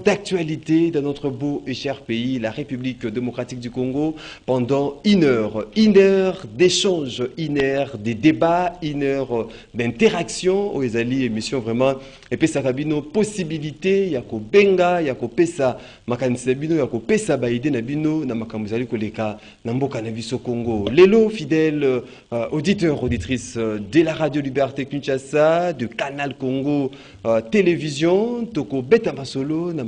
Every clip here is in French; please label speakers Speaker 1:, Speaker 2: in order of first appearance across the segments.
Speaker 1: D'actualité dans notre beau et cher pays, la République démocratique du Congo, pendant une heure d'échange, une heure de débat, une heure d'interaction, où ils allaient émission vraiment, et puis ça a une possibilité, il y a ko benga, il y a ko pesa, makanisi nabino, il y a ko pesa baide nabino, na makamuzali koleka, namboka nabiso Congo. Lélo, fidèles auditeurs, auditrices de la Radio Liberté Kinshasa, de Canal Congo Télévision, toko beta masolo, na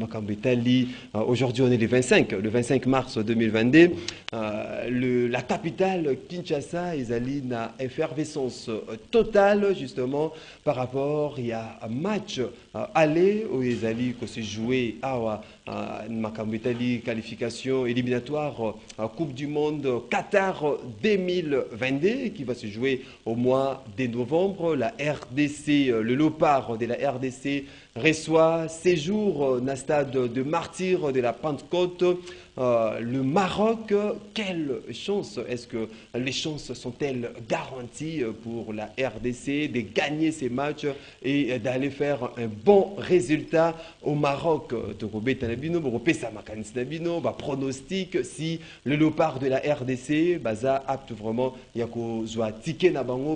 Speaker 1: aujourd'hui, on est le 25 mars 2022. La capitale, Kinshasa, est allée dans effervescence totale, justement, par rapport il y a un match aller où ils allaient se jouer à une qualification éliminatoire Coupe du Monde Qatar 2022 qui va se jouer au mois de novembre. La RDC, le Léopard de la RDC reçoit séjour dans le stade de Martyrs de la Pentecôte. Le Maroc, quelle chance, est-ce que les chances sont-elles garanties pour la RDC de gagner ces matchs et d'aller faire un bon résultat au Maroc? Pronostic si le Léopard de la RDC apte vraiment à ticket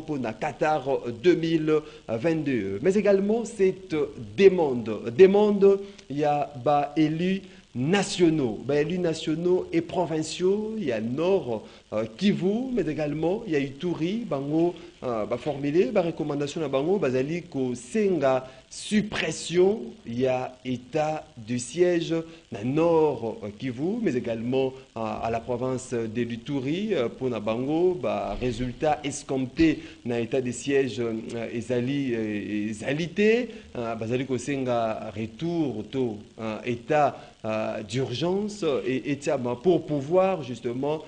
Speaker 1: pour na Qatar 2022. Mais également cette demande, il y a élus nationaux, élus nationaux et provinciaux, il y a Nord Kivu, mais également il y a Ituri, bango formulé, recommandation à bango, bazali ko senga suppression, il y a état de siège dans Nord Kivu, mais également à la province de l'Ituri pour na bango, résultat escompté dans état de siège alité, bazali ko senga retour to état d'urgence et pour pouvoir justement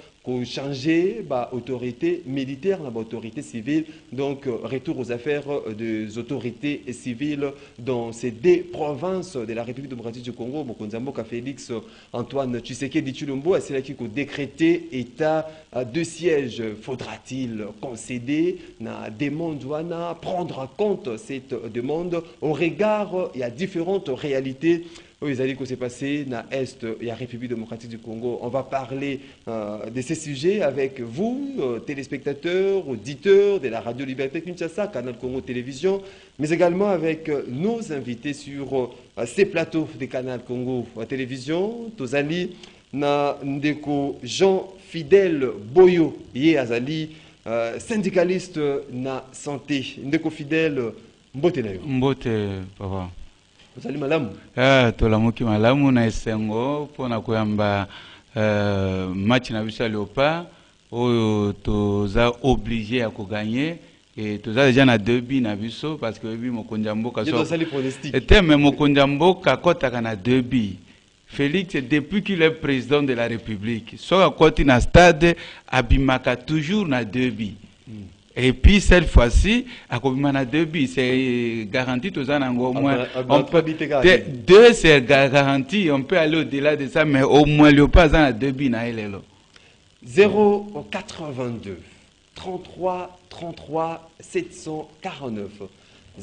Speaker 1: changer autorité militaire, autorité civile, donc retour aux affaires des autorités civiles dans ces deux provinces de la République démocratique du Congo. Mokonzamboka Félix Antoine Tshisekedi Tshilombo a décrété état de siège. Faudra-t-il concéder na demande wana, prendre en compte cette demande au regard, il y a différentes réalités. Oui, ils allaient que c'est passé dans l'Est et la République démocratique du Congo. On va parler de ces sujets avec vous, téléspectateurs, auditeurs de la Radio Liberté Kinshasa, Canal Congo Télévision, mais également avec nos invités sur ces plateaux de Canal Congo Télévision. Tozali, na ndeko Jean Fidèle Boyo, yé azali, syndicaliste na santé. Ndeko Fidèle, mbote na yo.
Speaker 2: Mbote, papa.
Speaker 1: Salut malamu.
Speaker 2: Tolamuki malamu na esengo pona koyamba match na biso Léopard oyo toza obligé à gagner et toza déjà na derby na biso parce que bi mokonja mboka so était même mokonja mboka kotaka na derby. Félix, depuis qu'il est président de la République, so akoti na stade abimaka toujours na derby. Et puis cette fois-ci, à Kobimana 2 buts, c'est garanti tous en au moins. Deux, c'est garanti, on peut aller au-delà de ça, mais au moins le pas en 2 buts.
Speaker 1: 082 33 33 749.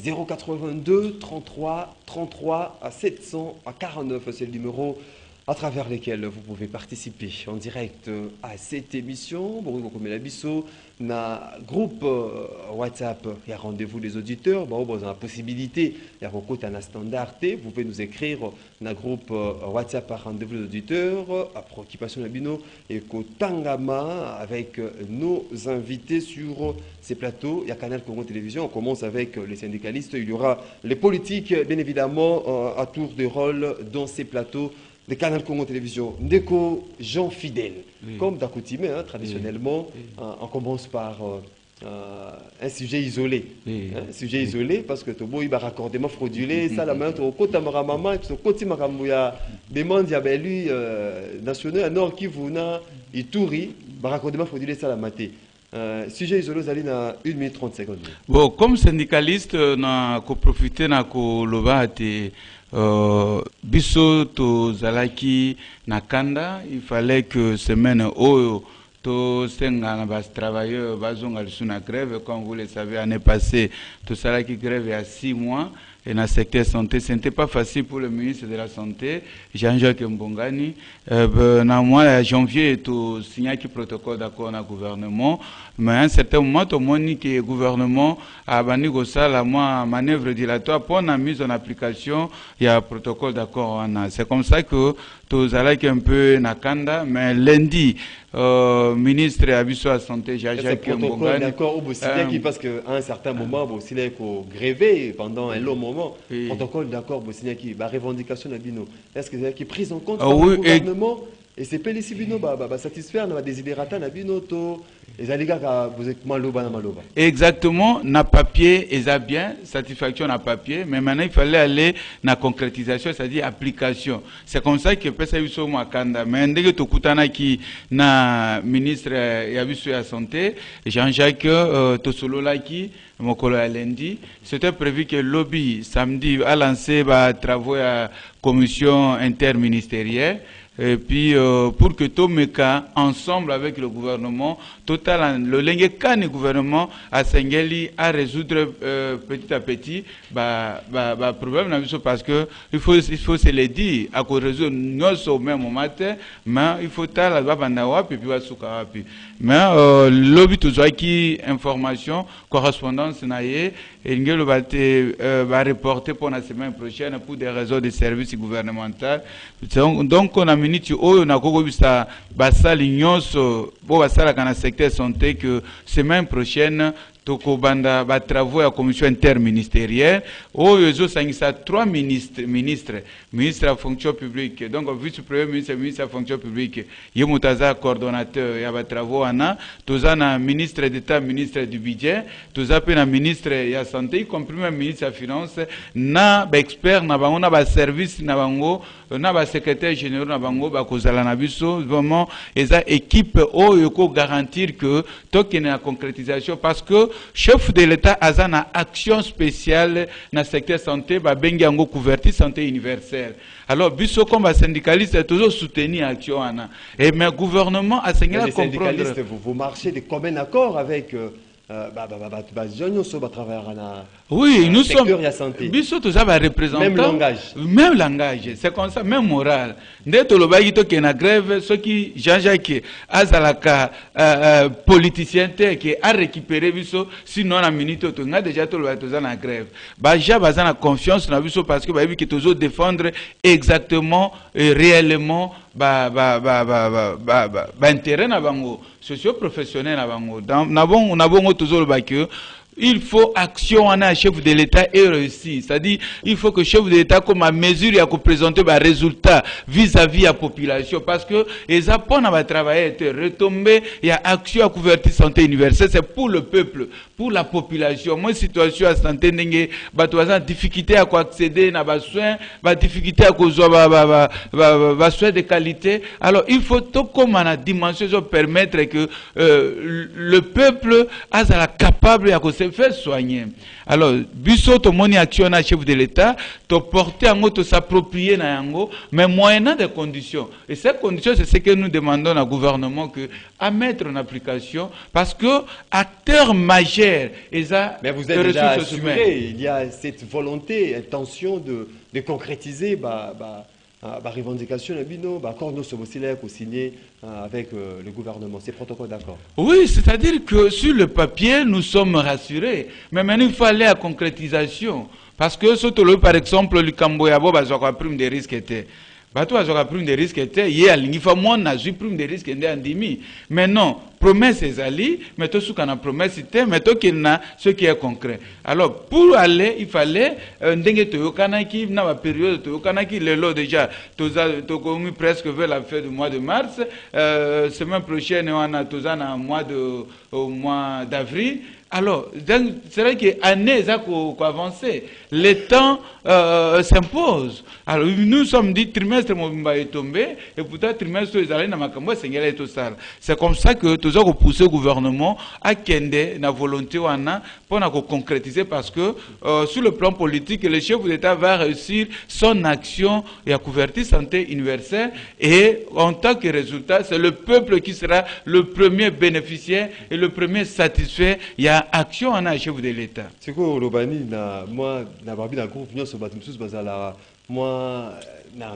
Speaker 1: 082 33 33 749, c'est le numéro à travers lesquels vous pouvez participer en direct à cette émission. Na groupe WhatsApp, il y a rendez-vous des auditeurs. Vous avez la possibilité, il y a un standard. Vous pouvez nous écrire dans groupe WhatsApp à rendez-vous des auditeurs, à préoccupation Nabino et Kotangama avec nos invités sur ces plateaux. Il y a Canal Congo Télévision. On commence avec les syndicalistes. Il y aura les politiques, bien évidemment, à tour de rôle dans ces plateaux de Canal Congo Télévision. Ndeko Jean Fidèle, oui. Comme d'accoutumé, traditionnellement, oui. On commence par un sujet isolé. Oui. Un sujet isolé parce que Tobo il va raccordement fraudulé, ça la main au côté maman, au côté makambuya demande ya lui national à Nord Kivu na Ituri, raccordement fraudulé ça la maté. Sujet isolé zali na 1 minute 30 secondes.
Speaker 2: Bon, comme syndicaliste na ko profiter na ko loba te biso to zalaki na kanda, il fallait que semaine oyo to senga na bas travailleurs bazonga lisuna grève. Comme vous le savez, année passée to salaki grève il y a 6 mois et dans le secteur santé. Ce n'était pas facile pour le ministre de la Santé, Jean-Jacques Mbongani. Dans le mois de janvier, tout signé le protocole d'accord dans le gouvernement. Mais à un certain moment, tout le monde dit que le gouvernement a banni la manœuvre dilatoire pour la mise en application. Il y a un protocole d'accord. C'est comme ça que tout ça est un peu nakanda. Mais lundi, ministre de la Santé, Jean-Jacques Mbongani.
Speaker 1: D'accord, parce qu'à un certain moment, vous avez grévé pendant un long moment. Protocole d'accord, vous avez une revendication. Est-ce que vous avez prise en compte par le gouvernement? Et c'est pas les cibino satisfaire na desiderata na binoto les alligas vous êtes maloba na maloba.
Speaker 2: Exactement, na papier et ça bien satisfaction na papier, mais maintenant il fallait aller na concrétisation, c'est-à-dire application. C'est comme ça que pesa biso mo akanda. Mais ndenge tokutana ki na ministre ya biso ya santé Jean-Jacques tosolola ki mokolo ya lundi, c'était prévu que lobby samedi a lancé ba travaux à commission interministérielle. Et puis, pour que tout le cas, ensemble avec le gouvernement, total, le lengue gouvernement à Sengeli à résoudre petit à petit, problème parce que il faut se le dire, à cause résoudre nous au même moment, mais il faut la loi bandawa puis mais lobby tout ça qui information correspondance naie et ngelo va reporter pour la semaine prochaine pour des raisons de services gouvernementaux. Donc on a minute oyo na koko bisa basali nyonso bo basala kana secteur santé que semaine prochaine toko banda ba travaux à commission interministérielle oyo zo sangisa 3 ministres ministre de la fonction publique, donc vice-premier ministre de la fonction publique yemutaza coordonnateur ya ba travaux ana tozana ministre d'état ministre du budget toza pe na ministre ya santé y compris même ministre de la finance na ba expert na bango na ba service na bango na ba secrétaire général na bango ba kozala na biso vraiment eza équipe oyo ko garantir que tokene la concrétisation parce que chef de l'État a une action spéciale dans le secteur santé, ba bengi yango couverture santé universelle. Alors, biso comme syndicaliste, toujours soutenir l'action. Et mais le gouvernement a signé
Speaker 1: la comprendre. Les syndicalistes, vous marchez de commun accord avec
Speaker 2: oui, nous sommes. Biso tous va représenter.
Speaker 1: Même langage.
Speaker 2: Même langage. C'est comme ça, même moral. Dès que le bail qui est en grève, ceux qui Jean-Jacques Azalaka politicien qui a récupéré biso, sinon la minute on a déjà tout le bail en grève. Baja baza na confiance na biso parce que baby qui toujours défendre exactement et réellement intérêt na bango socio-professionnel na bango. On a toujours le bail que il faut action à chef de l'État et réussir. C'est-à-dire, il faut que le chef de l'État, comme à mesure, il a présenté des résultats vis-à-vis de la population. Parce que les Japonais va travailler, retomber, il y a action à couverture santé universelle, c'est pour le peuple, pour la population. Moi, situation à santé, il y a difficulté à accéder à des soins, difficulté à des soins de qualité. Alors, il faut tout comme à la dimension permettre que le peuple soit capable de faire soigner. Alors, biso to moni action na chef de l'État, to porter en moto s'approprier na yango, mais moyennant des conditions. Et ces conditions, c'est ce que nous demandons au gouvernement à mettre en application, parce que acteur majeur,
Speaker 1: mais vous êtes déjà assuré, il y a cette volonté, intention de concrétiser la revendication de Bino, l'accord nous sommes aussi là pour signer avec le gouvernement, ces protocoles d'accord.
Speaker 2: Oui, c'est-à-dire que sur le papier, nous sommes rassurés. Mais maintenant, il faut aller à la concrétisation. Parce que, surtout, par exemple, le Camboyabo, il y a prime de risque. Bato a pris des risques était hier il faut moi na j'ai pris des risques en demi mais non promesse est ali mais tout ce qu'on a promesse c'était mais tout qu'il n'a ce qui est concret. Alors pour aller il fallait ndenge to yokanaki na la période to yokanaki le lot déjà to commis presque vers la fin du mois de mars semaine prochaine on a tous en mois d'avril. Alors, c'est vrai que l'année a avancé. Le temps s'impose. Alors, nous sommes dit trimestre est tombé, et pourtant trimestre est allé dans ma cambo, c'est tout ça. C'est comme ça que nous avons poussé le gouvernement à kende la volonté pour concrétiser parce que sur le plan politique, le chef de l'État va réussir son action et à couverture santé universelle et en tant que résultat, c'est le peuple qui sera le premier bénéficiaire et le premier satisfait. Il y a ya action wana ya chef de l'État.
Speaker 1: C'est quoi Lobani na moi na babi na groupe nyonso bato misusu bazala moi na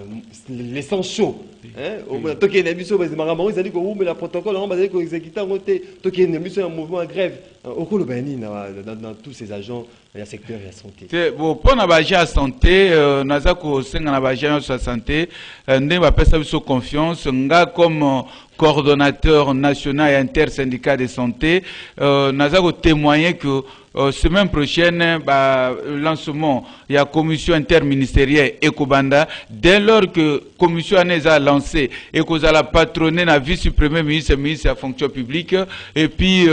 Speaker 1: les sangs chauds hein au moins toki na biso bazimaka bango ezali ko umela protocole on bazali ko exécuter ngote toki na biso un mouvement grève au ko Lobani dans tous ces agents ya secteur ya santé.
Speaker 2: C'est bon pour na baje ya santé naza ko senga na baje ya santé ndé ba pesa biso confiance nga comme coordonnateur national et intersyndical de santé, nous avons témoigné que semaine prochaine, lancement, il y a commission interministérielle Ekobanda. Dès lors que la commission a lancé et que la patronné la vice-premier ministre, ministre de la fonction publique, et puis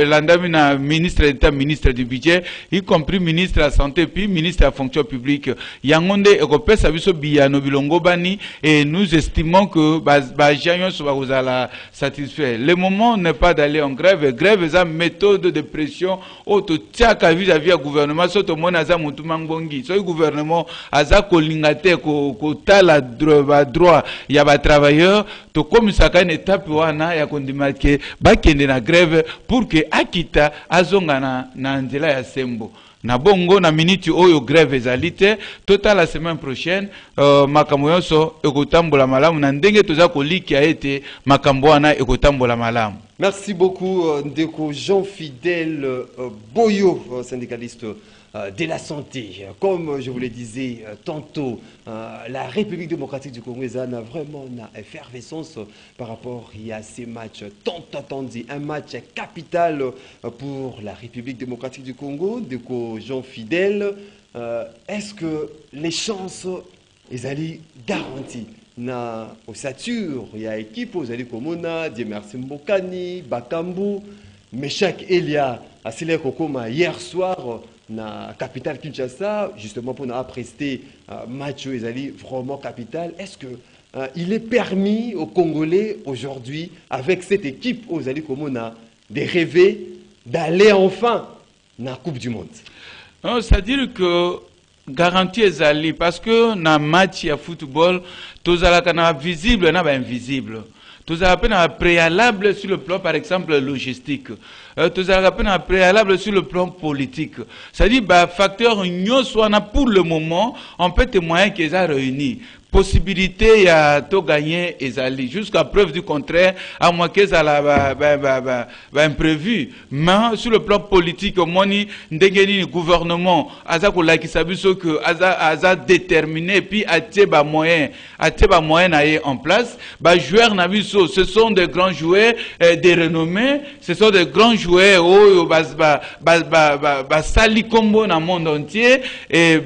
Speaker 2: l'andamina ministre d'État, ministre du budget, y compris ministre de la santé, puis ministre de la fonction publique. Yangonde Ekopé Sabiso Biyano Bilongo Bani, et nous estimons que Bajayon soit satisfait. Le moment n'est pas d'aller en grève. Grève est une méthode de pression auto tiaka vis-à-vis du gouvernement. Surtout mon aza mutumangongi. So le gouvernement aza kolingate ko tala droit ya ba travailleurs. To comme ça une étape wana ya kondimarke bakende na grève pour que akita azonga na nzela ya sembo. Na bongo na minute oyo grève ezalite total la semaine prochaine makambo yonso ekotambola malamu na ndenge toza koliki a été makambo wana ekotambola malamu.
Speaker 1: Merci beaucoup Ndeko Jean-Fidèle Boyo, syndicaliste de la santé. Comme je vous le disais tantôt, la République démocratique du Congo a vraiment une effervescence par rapport à ces matchs tant attendus. Un match capital pour la République démocratique du Congo. Ndeko Jean-Fidèle, est-ce que les chances sont garanties? Na ossature, il y a équipe, vous allez comme on a, Diemersi Mbokani, Bakambu, Meshak Elia, Asile Kokoma hier soir, na capitale Kinshasa, justement pour nous prester match, ils allaient vraiment capital. Est-ce que il est permis aux Congolais aujourd'hui, avec cette équipe, aux allez comme on a, de rêver d'aller enfin dans la Coupe du Monde?
Speaker 2: C'est-à-dire que garantie ezali parce que na match ya football tozalaka na visible na ba invisible tozalaka na préalable sur le plan par exemple logistique tozalaka na préalable sur le plan politique, c'est-à-dire ba facteur nyonso wana pour le moment on peut témoigner qu'ils ont réuni possibilité à to gagner ezali jusqu'à preuve du contraire à moins que ça la imprévu. Mais sur le plan politique moni ndengeni gouvernement aza ko lakisa biso que aza déterminé puis ateba moyen na en place ba joueurs na biso ce sont des grands joueurs des renommés, ce sont des grands joueurs oyo sali combo na monde entier et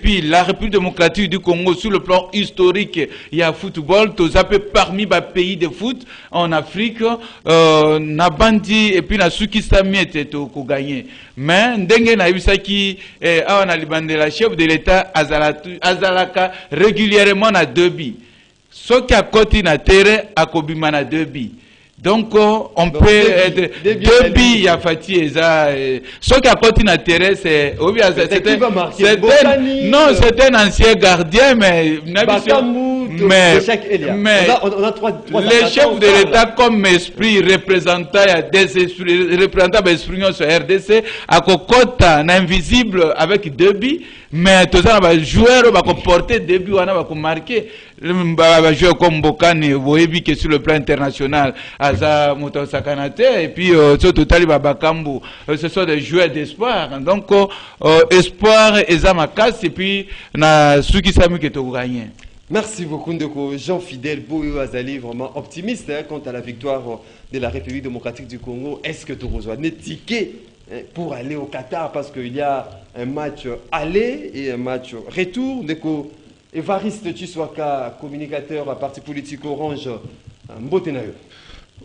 Speaker 2: puis la République démocratique du Congo sur le plan historique, il y a football, tous parmi les pays de foot en Afrique, na bandi et puis na suki sami était ko gagner. Mais ndenge na ibisaki on a libandé la chef de l'État azalaka régulièrement na debi. Ce qui a côté na terre a kobima na debi. Donc, on peut être deux billes à Fatih et ça. Ce qui a continué à terre, c'est. Non, c'est un ancien gardien, mais. Mais on a trois les chefs de l'État, comme esprit représentant des esprits, représentant d'esprit sur RDC, à Kokota, invisible avec deux billes, mais tous les joueurs vont porter deux billes, vont marquer. Les joueurs comme Bokane, vous voyez que sur le plan international, Aza Moto Sakanate, et puis surtout Taliba Bakambu, ce sont des joueurs d'espoir. Donc, espoir, Ezamakas, et puis, ceux qui savent que tu as gagné.
Speaker 1: Merci beaucoup, Ndeko Jean-Fidèle Boyo Azali, vraiment optimiste quant à la victoire de la République démocratique du Congo. Est-ce que tu reçois des tickets pour aller au Qatar? Parce qu'il y a un match aller et un match retour. Ndeko Evariste Tshiwaka, communicateur à parti politique Orange, Mbote Nayo.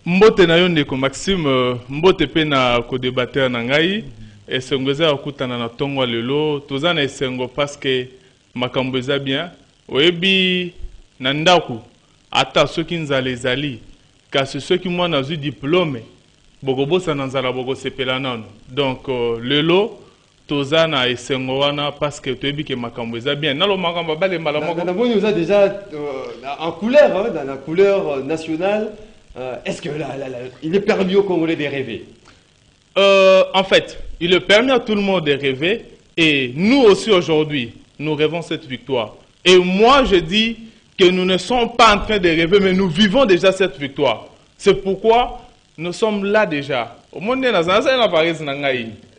Speaker 3: Mbote Nayo Ndeko Maxime, Mbote Pena co-débatteur Nangai, et Sengoza Okutana na Tongwa Lelo, Tozana et Sengo parce que Makambeza bien. Oebi nandaku ata ceux qui nzale zali car ceux qui moi na eu diplôme bogobo sa nanzala bogo sepela nano donc lelo tozana esengo wana parce que toebi ke makambo eza bien nalo makambo bale mbala moko
Speaker 1: na bon nous a déjà en couleur dans la couleur nationale est-ce que là il est permis aux Congolais de rêver?
Speaker 3: En fait, il a permis à tout le monde de rêver. Et nous aussi aujourd'hui, nous rêvons cette victoire. Et moi, je dis que nous ne sommes pas en train de rêver, mais nous vivons déjà cette victoire. C'est pourquoi nous sommes là déjà. Au monde de Naza,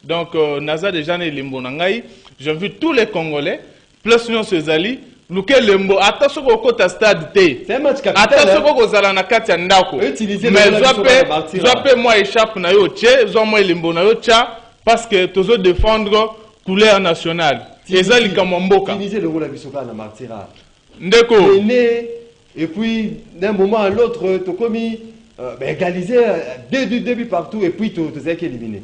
Speaker 3: donc, Naza déjà n'est limbo nangai. J'invite tous les Congolais, plus nous ces alliés, nous que limbo. Attention au côté stade T.
Speaker 1: C'est un match capital.
Speaker 3: Attention au zalana katia ndako. Mais j'appelle moi échappe na yo tche, moi limbo na yo tcha, parce que tous autres défendre couleur nationale. Ezali kamomboka.
Speaker 1: Utiliser le rôle de Bisoka na martira.
Speaker 3: Ndeko.
Speaker 1: Et puis d'un moment à l'autre, tu commis égaliser du début partout et puis tu es éliminé.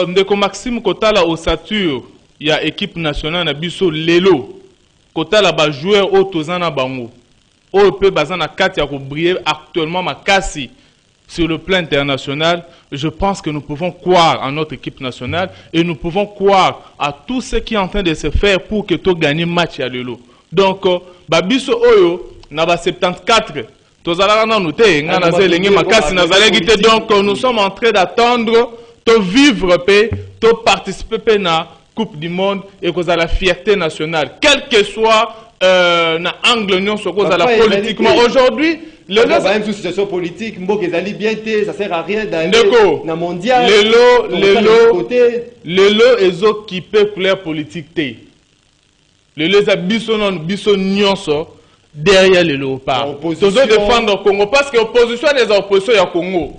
Speaker 3: Ndeko Maxime Kotala Osature, il y a équipe nationale na biso lelo. Kotala ba joueur au tozana bango. O peut bazana katia ko briller actuellement makasi sur le plan international. Je pense que nous pouvons croire en notre équipe nationale et nous pouvons croire à tout ce qui est en train de se faire pour que tu gagnes match à lelo. Donc babiso oyo na ba 74 tozala na noté ngana zelengi makasi na zalegi donc nous sommes en train d'attendre de vivre paix, de participer à la Coupe du Monde et cause à la fierté nationale, quel que soit l'angle non sur cause à la politiquement. Aujourd'hui,
Speaker 1: même sous situation politique, ça sert à rien d'aller dans le mondial.
Speaker 3: Lelo est occupé couleur politique. Lelo est biso nyonso derrière le léopard. Tous défendre le Congo parce que l'opposition des oppositions au Congo.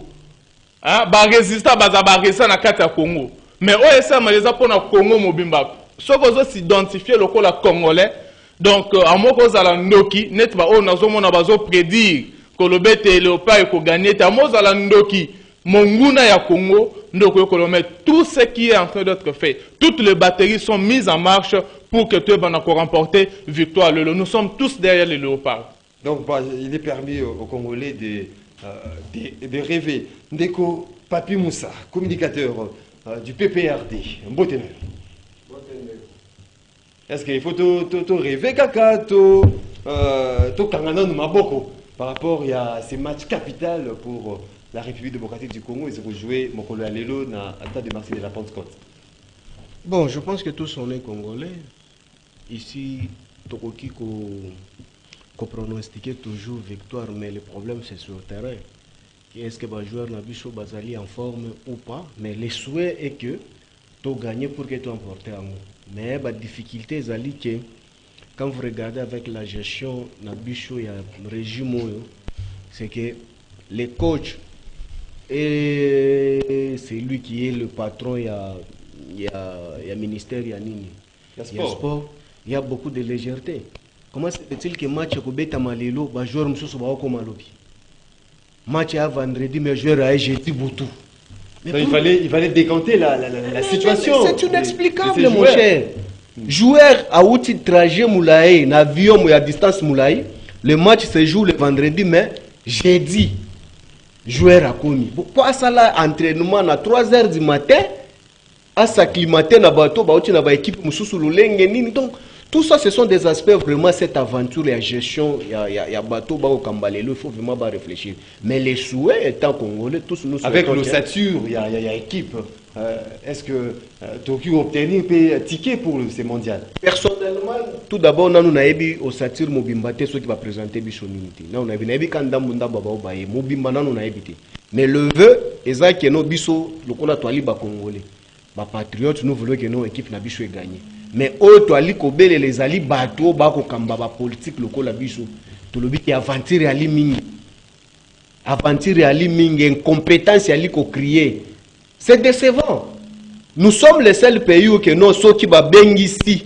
Speaker 3: Ba résister ba rester na kati ya Congo. Mais OSA maleza pour na Congo mobimba. Ce que s'identifier le col congolais. Donc à moko za la ndoki net ba o nazo mona bazo prédire que le bete léopard ko gagner ta mo za la ndoki monguna ya Congo ndoko ko mettre tout ce qui est en train d'être fait. Toutes les batteries sont mises en marche pour que tu vas remporter victoire. Nous sommes tous derrière les léopards.
Speaker 1: Donc il est permis aux Congolais de rêver. Ndeko Papi Moussa, communicateur du PPRD, Mbotene. Est-ce qu'il faut rêver kaka, par rapport à ces matchs capitaux pour la République démocratique du Congo et se rejouer Mokolo Alelo à la de Marseille de la Pentecôte?
Speaker 4: Bon, je pense que tous on est Congolais. Ici, Tokoki qu'on pronostiquait toujours victoire, mais le problème c'est sur le terrain. Est-ce que les joueurs Nabicho Bazali en forme ou pas? Mais le souhait est que tu gagnes pour que tu emportes en haut. Mais la difficulté est que quand vous regardez avec la gestion Nabicho et le régime, c'est que les coachs et c'est lui qui est le patron, il y a ministère, il y a Nini. Il y a sport, il y a beaucoup de légèreté. Comment se fait-il que match Kobeta Malelo, les joueurs Moussou comme lobby? Match à vendredi, mais joueur à jeudi Boutou.
Speaker 1: Il fallait décanter la situation.
Speaker 4: C'est inexplicable, mon cher. Joueur à outil trajet Moulaï, avion ou à distance Moulaï, le match se joue le vendredi, mais jeudi, joueur à commis. Pourquoi ça là, entraînement à 3 h du matin, à s'acclimater dans le bateau, dans l'équipe Moussou Luleng, donc. Tout ça, ce sont des aspects vraiment cette aventure, la gestion, il y a bateau, il faut vraiment réfléchir. Mais les souhaits étant congolais, tous nous sommes.
Speaker 1: Avec l'ossature, il y a équipe. Est-ce que Tokyo a obtenu un ticket pour ces mondiales?
Speaker 4: Personnellement, tout d'abord, nous avons ossature Mobimbate, ceux qui va présenter Bishonunité. Nous avons Kanda Munda Babaobaye, Mobimbana, nous avons évité. Mais le vœu, c'est que nous avons le Konatoali Congolais. Les patriotes, nous voulons que nos équipes n'aient gagné. Mais aujourd'hui, les alliés bateaux, la politique locale, tout le monde aventure ali mingi, aventure ali mingi, incompétence ali ko crier. C'est décevant. Nous sommes les seuls pays où que nous sommes qui ba bengisti,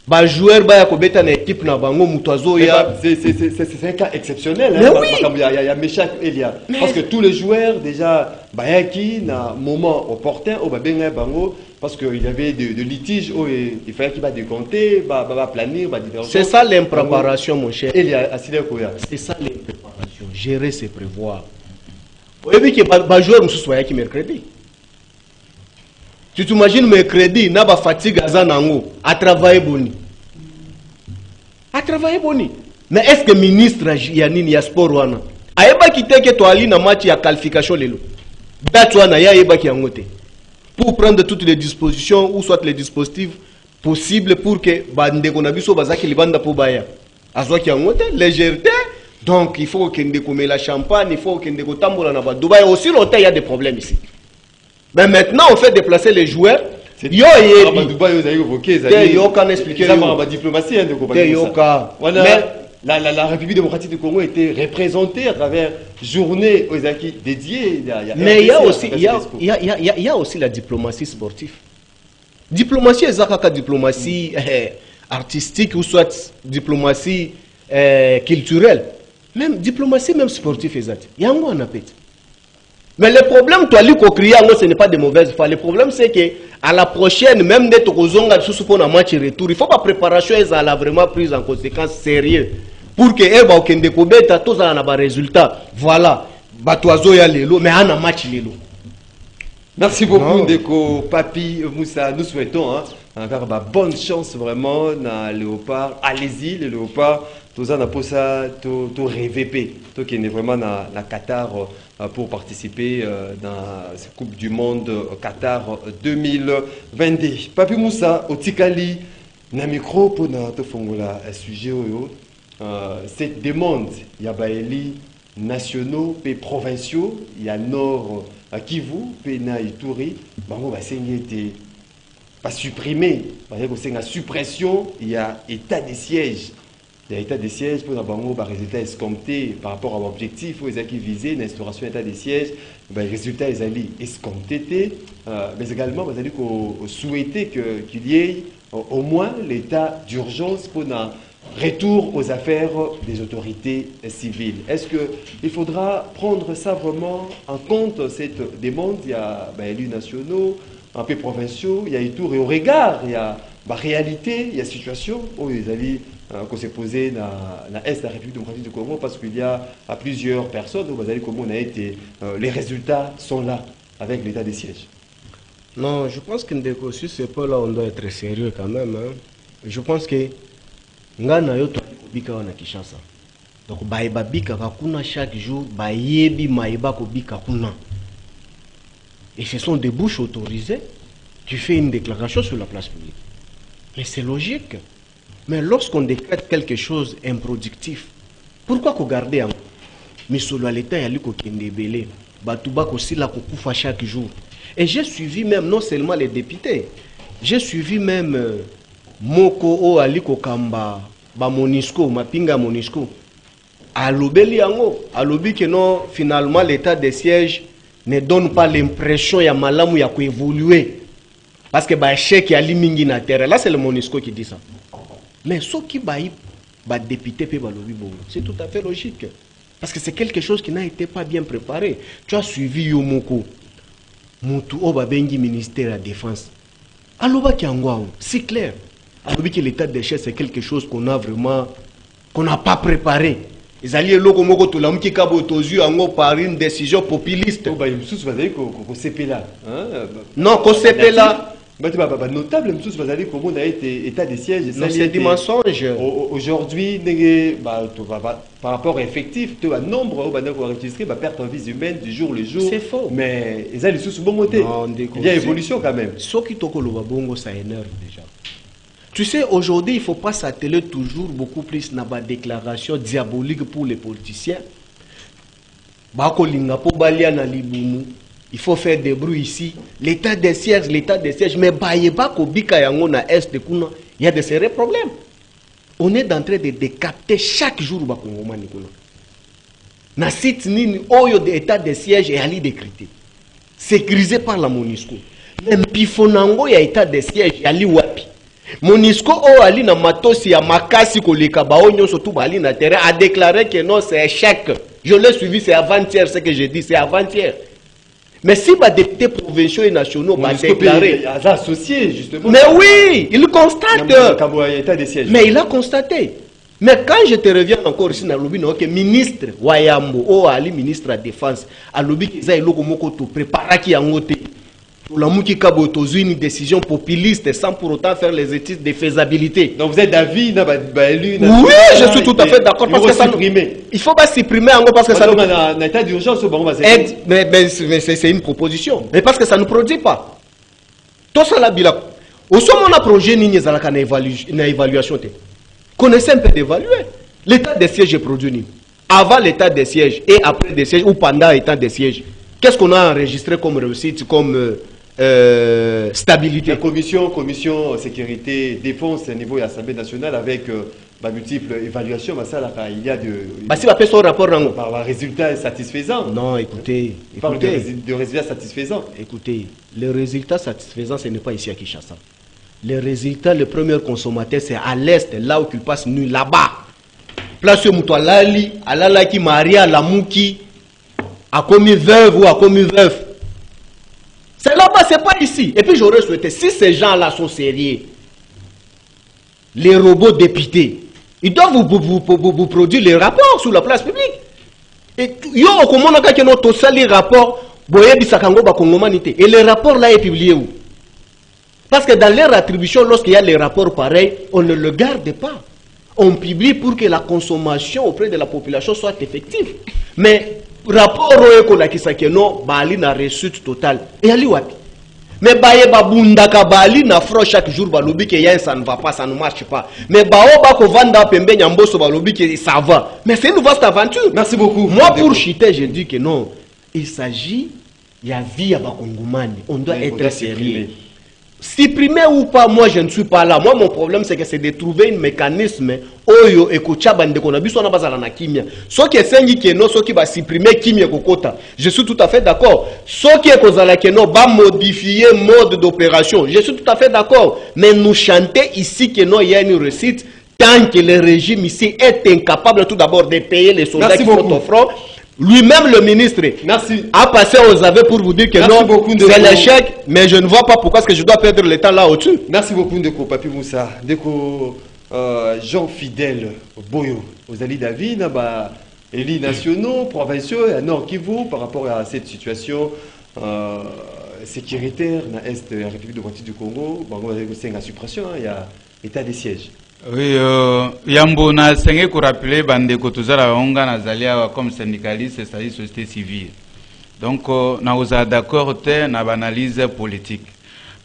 Speaker 4: ba joueur ba kobeta na équipe na bango mutazo ya.
Speaker 1: C'est un cas exceptionnel.
Speaker 4: Mais oui.
Speaker 1: Il y a Meshak Elia. Parce que tous les joueurs déjà bayaki na moment opportun au ba benga bango. Parce qu'il y avait de litiges où il fallait qu'il va décompter, planir, diversion.
Speaker 4: C'est ça l'impréparation, mon cher.
Speaker 1: C'est
Speaker 4: ça l'impréparation. Gérer, c'est prévoir. Vous avez vu que les joueurs sont qui mercredi. Tu t'imagines mercredi, il y a une fatigue à travailler boni. À travailler boni. Mais est-ce que le ministre Yannin Yaspor Wana a pas quitté que tu as un match de qualification? pour prendre toutes les dispositions ou soit les dispositifs possibles pour que Bandeko Nabiso Bazaki Libanda Pobaya. Azwaki Angote, légèreté. Donc il faut qu'il y ait la champagne, il faut qu'il y ait Tambola Naba. Dubaï aussi longtemps il y a des problèmes ici. Mais maintenant on fait déplacer les joueurs.
Speaker 1: Yo Dubaï vous avez évoqué,
Speaker 4: expliqué
Speaker 1: la diplomatie la République démocratique du Congo était représentée à travers journées dédiées.
Speaker 4: Mais il y a aussi la diplomatie sportive. Diplomatie est diplomatie artistique ou soit diplomatie culturelle. Même diplomatie, même sportive, il y a un appétit. Mais le problème, toi, ce n'est pas de mauvaise foi. Le problème, c'est que à la prochaine, même des Tokozonga, pour un match retour, il faut pas préparation, elle a vraiment prise en conséquence sérieux. Pour que elle va au Kendekobeta, tous en a résultat. Voilà. Batoazo ya lelo, mais on a match lelo.
Speaker 1: Merci beaucoup, Ndeko Papi Moussa. Nous souhaitons encore bonne chance vraiment dans Léopard. Allez-y, les Léopards. Tous en pour ça, tout RVP. Tout qui est vraiment dans Qatar pour participer dans cette Coupe du Monde Qatar 2022. Papi Moussa, au Tikali, na micro pour notre fongola sujet cette demande, il y a baeli nationaux et provinciaux, il y a Nord à Kivu, Pena Ituri, bango va été pas supprimé, parce que c'est la suppression, il y a état de siège. Il y a état de siège pour bango ba résultat escompté par rapport à l'objectif où ils ont visé l'instauration d'état de siège, les résultats ils allaient escompté, mais également vous allez souhaiter qu'il y ait au moins l'état d'urgence pour retour aux affaires des autorités civiles. Est-ce qu'il faudra prendre ça vraiment en compte, cette demande? Il y a élus nationaux, un peu provinciaux, il y a les tours et au regard, il y a réalité, il y a situation où ils allaient se poser dans l'Est de la République démocratique du Congo parce qu'il y a plusieurs personnes où vous allez comment on a été, les résultats sont là avec l'état des sièges.
Speaker 4: Non, je pense que sur ce point-là, on doit être sérieux quand même. Hein. Je pense que ngana yo to bika wana Kinshasa. Donc baeba bika kakuna chaque jour bayebi maeba ko bika kuna. Et ce sont des bouches autorisées. Tu fais une déclaration sur la place publique. Mais c'est logique. Mais lorsqu'on décrète quelque chose improductif, pourquoi qu'on garde en mais sur l'état il y a lui qui belé batuba ko sila ko kufa chaque jour. Et j'ai suivi même non seulement les députés, j'ai suivi même Moko o aliko kamba ba Monisco, mapinga Monisco. Alobeli yango, alobi que non, finalement l'état des sièges ne donne pas l'impression ya malamu ya ko évoluer. Parce que ba chèque ya limingi na terre. Là c'est le Monisco qui dit ça. Mais ce qui ba député pe ba lobi bon, c'est tout à fait logique. Parce que c'est quelque chose qui n'a été pas bien préparé. Tu as suivi Yomoko. Mutu o ba bengi ministère de la défense. Aloba ki angwa, c'est clair. Alors que l'état des chefs c'est quelque chose qu'on a vraiment qu'on n'a pas préparé. Ils allaient loko moko to lamu ki kabo tozu ango par une décision populiste.
Speaker 1: Oh bah monsieur vous allez ko CP là, hein?
Speaker 4: Non, ko CP là.
Speaker 1: Bah notable monsieur vous allez comment on a été état des sièges.
Speaker 4: Non, c'est du mensonge.
Speaker 1: Aujourd'hui par rapport effectif, tu as nombre au banque enregistré bah perte en vie humaine du jour le jour.
Speaker 4: C'est faux.
Speaker 1: Mais ils allaient sous bon côté. Il y a évolution quand même.
Speaker 4: Ce qui toko lo bongo ça énerve déjà. Tu sais, aujourd'hui, il ne faut pas s'atteler toujours beaucoup plus dans la déclaration diabolique pour les politiciens. Il faut faire des bruits ici. L'état des sièges. Mais il y a de sérieux problèmes. On est en train de décapiter chaque jour. Na site nini oyo de état des sièges et ali décrété. Sécurisé par la MONUSCO. Même pifonango ya état des sièges ali wapi. MONUSCO o ali na matosi ya makasi koleka baonyo surtout bali na terrain a déclaré que non c'est échec. Je l'ai suivi, c'est avant-hier ce que j'ai dit, c'est avant-hier. Mais si les députés provinciaux et nationaux vont déclarer...
Speaker 1: associé justement.
Speaker 4: Mais oui, il constate. Mais il a constaté. Mais quand je te reviens encore ici, que ministre Wayambo, ou Ali ministre de la Défense, à l'obi qui a eu le moko to préparer qui a ngoté. une décision populiste sans pour autant faire les études de faisabilité.
Speaker 1: Donc vous êtes d'avis,
Speaker 4: oui, je suis tout à fait d'accord parce que ça il faut pas supprimer en gros parce que ça
Speaker 1: un état d'urgence
Speaker 4: mais c'est une proposition. Mais parce que ça ne produit pas. Tout ça là bila. Au sommet on a projet ni ezalaka na évaluation te. Connaissez un peu d'évaluer. L'état des sièges est produit avant l'état des sièges et après des sièges ou pendant l'état des sièges. Qu'est-ce qu'on a enregistré comme réussite, comme stabilité?
Speaker 1: La commission sécurité défense au niveau de l'Assemblée nationale avec multiples évaluations, il y a
Speaker 4: son rapport
Speaker 1: par un résultat satisfaisant.
Speaker 4: Non, écoutez,
Speaker 1: de résultats satisfaisants.
Speaker 4: Écoutez, les résultats satisfaisants, ce n'est pas ici à Kinshasa. Les résultats, le premier consommateur, c'est à l'est, là où il passe nuit, là-bas. Place Moutoualali, Alalaki, Maria, Lamouki, a commis veuve ou a commis veuf. C'est là-bas, c'est pas ici. Et puis j'aurais souhaité, si ces gens-là sont sérieux, les robots députés, ils doivent vous produire les rapports sur la place publique. Et yo, comment on a fait notre sali rapport, et le rapport là est publié où? Parce que dans leur attribution, lorsqu'il y a les rapports pareils, on ne le garde pas. On publie pour que la consommation auprès de la population soit effective. Mais rapport au Bali na réussite totale. Et ali wapi? Mais baye babundaka Bali na fro chaque jour balobi que ça ne va pas, ça ne marche pas. Mais bao bako vanda pembe nyamboso balobi que ça va. Mais c'est une vaste aventure.
Speaker 1: Merci beaucoup.
Speaker 4: Moi pour chiter, je dis que non. Il s'agit y a vie à Bakongumani. On doit être sérieux. Supprimer ou pas, moi je ne suis pas là. Moi mon problème c'est que c'est de trouver un mécanisme oyo ekocha bande kona biso na bazala na kimia. So qui sengi keno so qui va supprimer kimia kokota. Je suis tout à fait d'accord. So qui ekozala keno ba modifier mode d'opération. Je suis tout à fait d'accord. Mais nous chanter ici que non il y a une réussite tant que le régime ici est incapable tout d'abord de payer les soldats qui sont au front. Lui-même, le ministre, a passé aux aveux pour vous dire que non, c'est l'échec, mais je ne vois pas pourquoi est-ce que je dois perdre le temps là au-dessus.
Speaker 1: Merci beaucoup, Ndeko Papi Moussa. Ndeko Jean Fidèle Boyo, aux alliés David, élus nationaux, provinciaux et à Nord Kivu par rapport à cette situation sécuritaire dans l'Est de la République démocratique du Congo. C'est une suppression, il y a état des sièges.
Speaker 2: Oui, Yambo na sengé pour rappeler bande kotuzala onga na zalia comme syndicaliste c'est-à-dire société civile. Donc na osa d'accord te na analyse politique.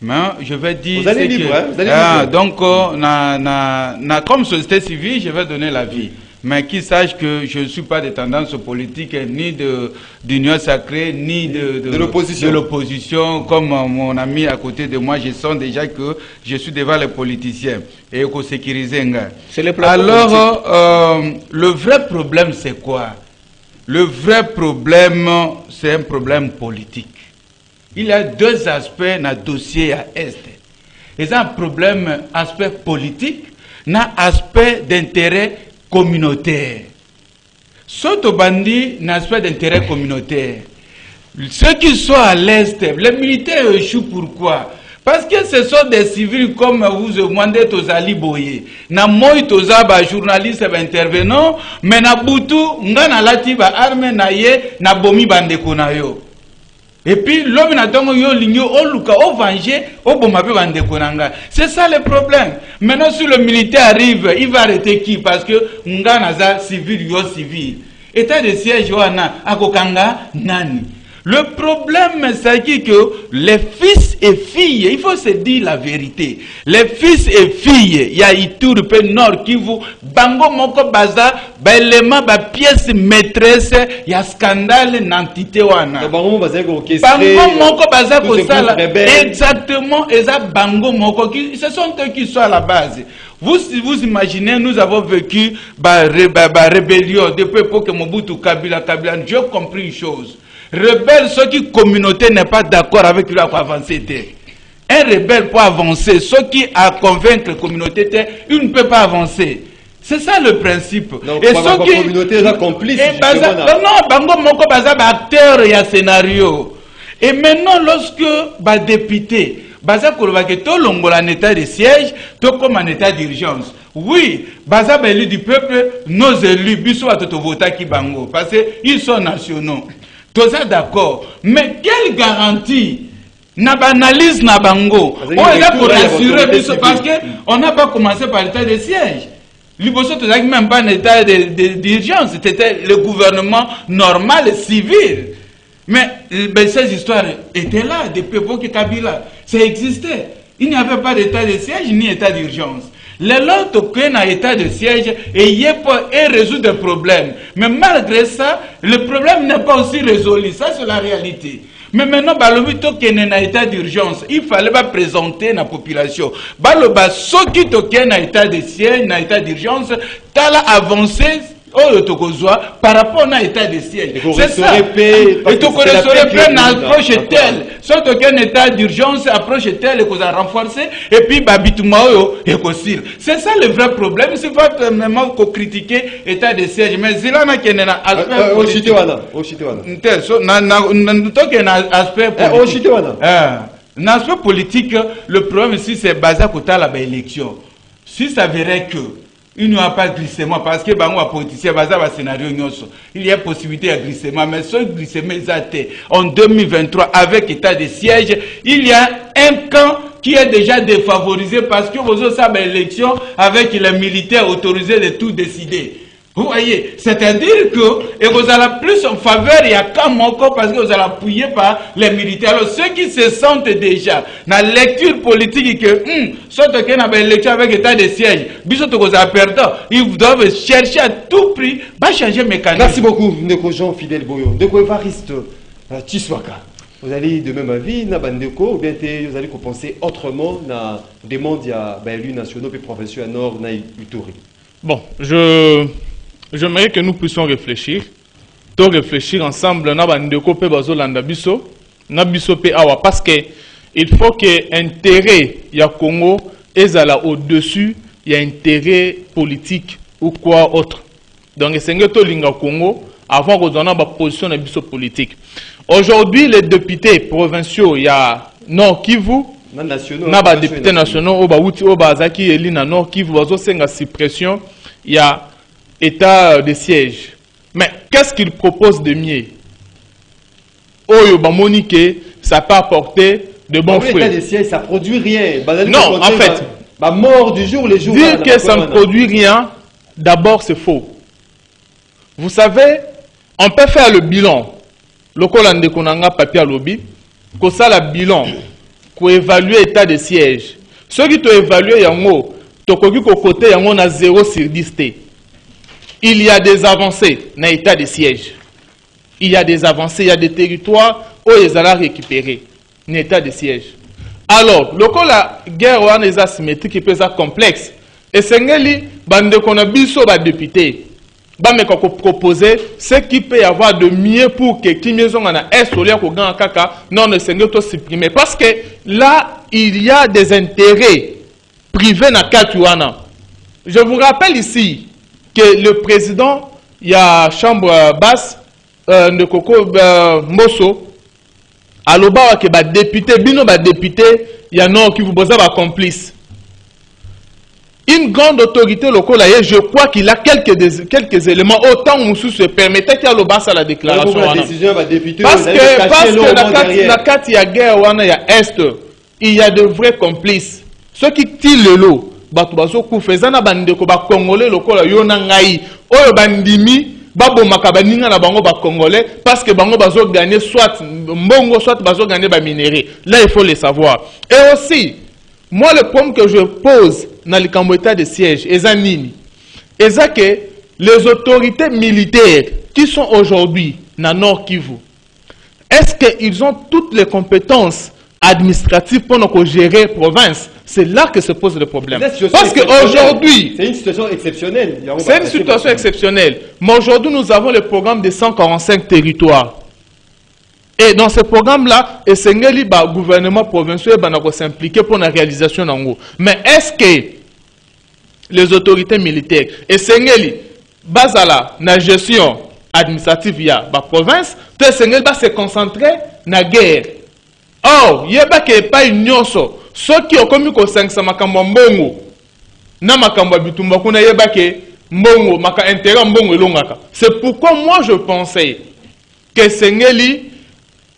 Speaker 2: Mais je vais dire
Speaker 1: vous allez libre, hein, vous allez libre.
Speaker 2: Donc na comme société civile, je vais donner l'avis. Mais qu'ils sachent que je ne suis pas de tendance politique, ni d'union sacrée, ni de l'opposition. Comme mon ami à côté de moi, je sens déjà que je suis devant les politiciens. Et qu'on sécurise. Alors, le vrai problème, c'est quoi? Le vrai problème, c'est un problème politique. Il y a deux aspects dans le dossier à Est. Il y a un problème, aspect politique, un aspect d'intérêt communautaire. Sauf au bandit, un aspect d'intérêt communautaire. Ceux qui sont à l'Est, les militaires échouent pourquoi? Parce que ce sont des civils comme vous demandez aux Ali Boye. Na moi tozaba journaliste intervenant, mais na butu ngana lati ba arme na ye na bomi bande konayo. Et puis l'homme n'a pas yo ligno o luka o venger o bomabe bande konanga. C'est ça le problème. Maintenant si le militaire arrive, il va arrêter qui? Parce que ngana za civil yo civil. État de siège wana akokanga nani? Le problème, c'est que les fils et filles, il faut se dire la vérité. Les fils et filles, il y a Ituri, Nord Kivu, Bango Moko Baza, Belema, pièce maîtresse, il y a scandale, n'entité wana.
Speaker 1: Bango
Speaker 2: Moko Baza, exactement, et ça Bango Moko, ce sont eux qui sont à la base. Vous imaginez, nous avons vécu rébellion depuis que Mobutu Kabila, j'ai compris une chose. Rebelle, ceux qui communauté n'est pas d'accord avec lui pour avancer. Un rebelle pour avancer, ceux qui a convaincre la communauté, il ne peut pas avancer. C'est ça le principe.
Speaker 1: Donc, et ceux qui communauté est complice.
Speaker 2: Non, Bango Moko Baza acteur et scénario. Et maintenant, lorsque député, Baza Kolobake to longola en état de siège, to comme en état d'urgence. Oui, Baza élu du peuple, nos élus, biso à toto vota ki Bango, parce qu'ils sont nationaux. Tout ça d'accord, mais quelle garantie na analyse na bango on est là pour rassurer parce que on n'a pas commencé par l'état de siège. Liboso tu même pas un état d'urgence, c'était le gouvernement normal civil. Mais ces histoires étaient là depuis l'époque Kabila, ça existait. Il n'y avait pas d'état de siège ni état d'urgence. Les autres qui ont un état de siège et résout des problèmes. Mais malgré ça, le problème n'est pas aussi résolu. Ça, c'est la réalité. Mais maintenant, balobito qui est un état d'urgence, il fallait pas présenter la population. Baloba, ceux qui ont un état de siège, un état d'urgence, t'as là avancé. Par rapport à l'état de siège. C'est ça. Et tu connais une approche telle. Soit qu'un état d'urgence approche telle et qu'on a renforcé. Et puis, c'est ça le vrai problème. C'est pas vraiment qu'on critique l'état de siège. Mais c'est là qu'il y a un aspect politique. Un aspect politique, le problème ici, c'est basé à l'élection. Si ça verrait que il n'y a pas de glissement parce que il y a possibilité de glissement, mais ce glissement est en 2023 avec état de siège. Il y a un camp qui est déjà défavorisé parce que vous avez une élection avec les militaires autorisés de tout décider. Vous voyez, c'est-à-dire que vous allez plus en faveur, il y a comme encore parce que vous allez appuyer par les militaires. Alors, ceux qui se sentent déjà dans la lecture politique que, soit qu'il y a une élection avec état de siège, ils doivent chercher à tout prix, pas changer le mécanisme.
Speaker 1: Merci beaucoup, Ndeko Jean Fidèle Boyo. Ndeko Evariste Tshiswaka. Vous allez de même avis, Nabandeko, ou bien vous allez penser autrement dans la demande à élus nationaux et provinciaux à Nord, na Uturi.
Speaker 3: Bon, j'aimerais que nous puissions réfléchir ensemble parce que il faut que l'intérêt ya Congo est là au-dessus, il y a intérêt politique ou quoi autre. Donc c'est que linga Congo avant qu'on donne une position politique. Aujourd'hui, les députés provinciaux, il y a Nord Kivu, na députés nationaux au Bazaki et Lina Nord Kivu, la suppression, il y a état de siège. Mais qu'est-ce qu'il propose de mieux? Oyo Bamonique, ça peut apporter de bons fruits.
Speaker 1: L'état de siège, ça produit rien.
Speaker 3: Non, en fait,
Speaker 1: mort du jour, les jours.
Speaker 3: Dire que ça ne produit rien, d'abord c'est faux. Vous savez, on peut faire le bilan. Le Colande Konanga papier à lobby, que ça le bilan, qu'on évalue l'état de siège. Ceux qui ont évalué Yango, Tokoki côté Yango na 0 sur 10. Il y a des avancées dans l'état de siège. Il y a des avancées, il y a des territoires où ils allaient récupérer un état de siège. Alors, le la guerre est asymétrique qui peut être complexe. Et c'est ce qu'on a biso ba député. Ba me ko proposer ce qui peut y avoir de mieux pour que Kimyezon na est solaire ko gan kaka non ne sengé to supprimer parce que là il y a des intérêts privés na Katuana. Je vous rappelle ici que le président, il y a chambre basse de Koko Mosso, à l'Oba, que député, bino député, il y a non qui vous besoin de complice. Une grande autorité locale, je crois qu'il a quelques éléments, autant où se permettait qu'il y a l'Oba à la déclaration. Parce que la carte, il y a guerre, il y a Est, il y a de vrais complices. Ceux qui tirent le lot, batubaso kufezana bandeko ba congolais lokola yona ngai oyo bandimi babo makabaninga na bango ba congolais parce que bango bazo gagner soit mbongo soit bazo gagner ba minéraux. Là il faut le savoir. Et aussi moi le problème que je pose dans le camp état de siège ezanini eza que les autorités militaires qui sont aujourd'hui na Nord Kivu, est-ce qu'ils ont toutes les compétences administratives pour nous gérer la province? C'est là que se pose le problème. Parce qu'aujourd'hui...
Speaker 1: C'est une situation exceptionnelle.
Speaker 3: C'est une situation exceptionnelle. Mais aujourd'hui, nous avons le programme de 145 territoires. Et dans ce programme-là, le gouvernement provincial va s'impliquer pour la réalisation d'en haut. Mais est-ce que les autorités militaires, basala la gestion administrative de la province, va se concentrer dans la guerre? Or, il n'y a pas une nyonso. Ceux qui ont commis au 500 makambo mbongo, na makambo bitumba kuna yebake mbongo maka intérêt mbongo elongaka. C'est pourquoi moi je pensais que Sengeli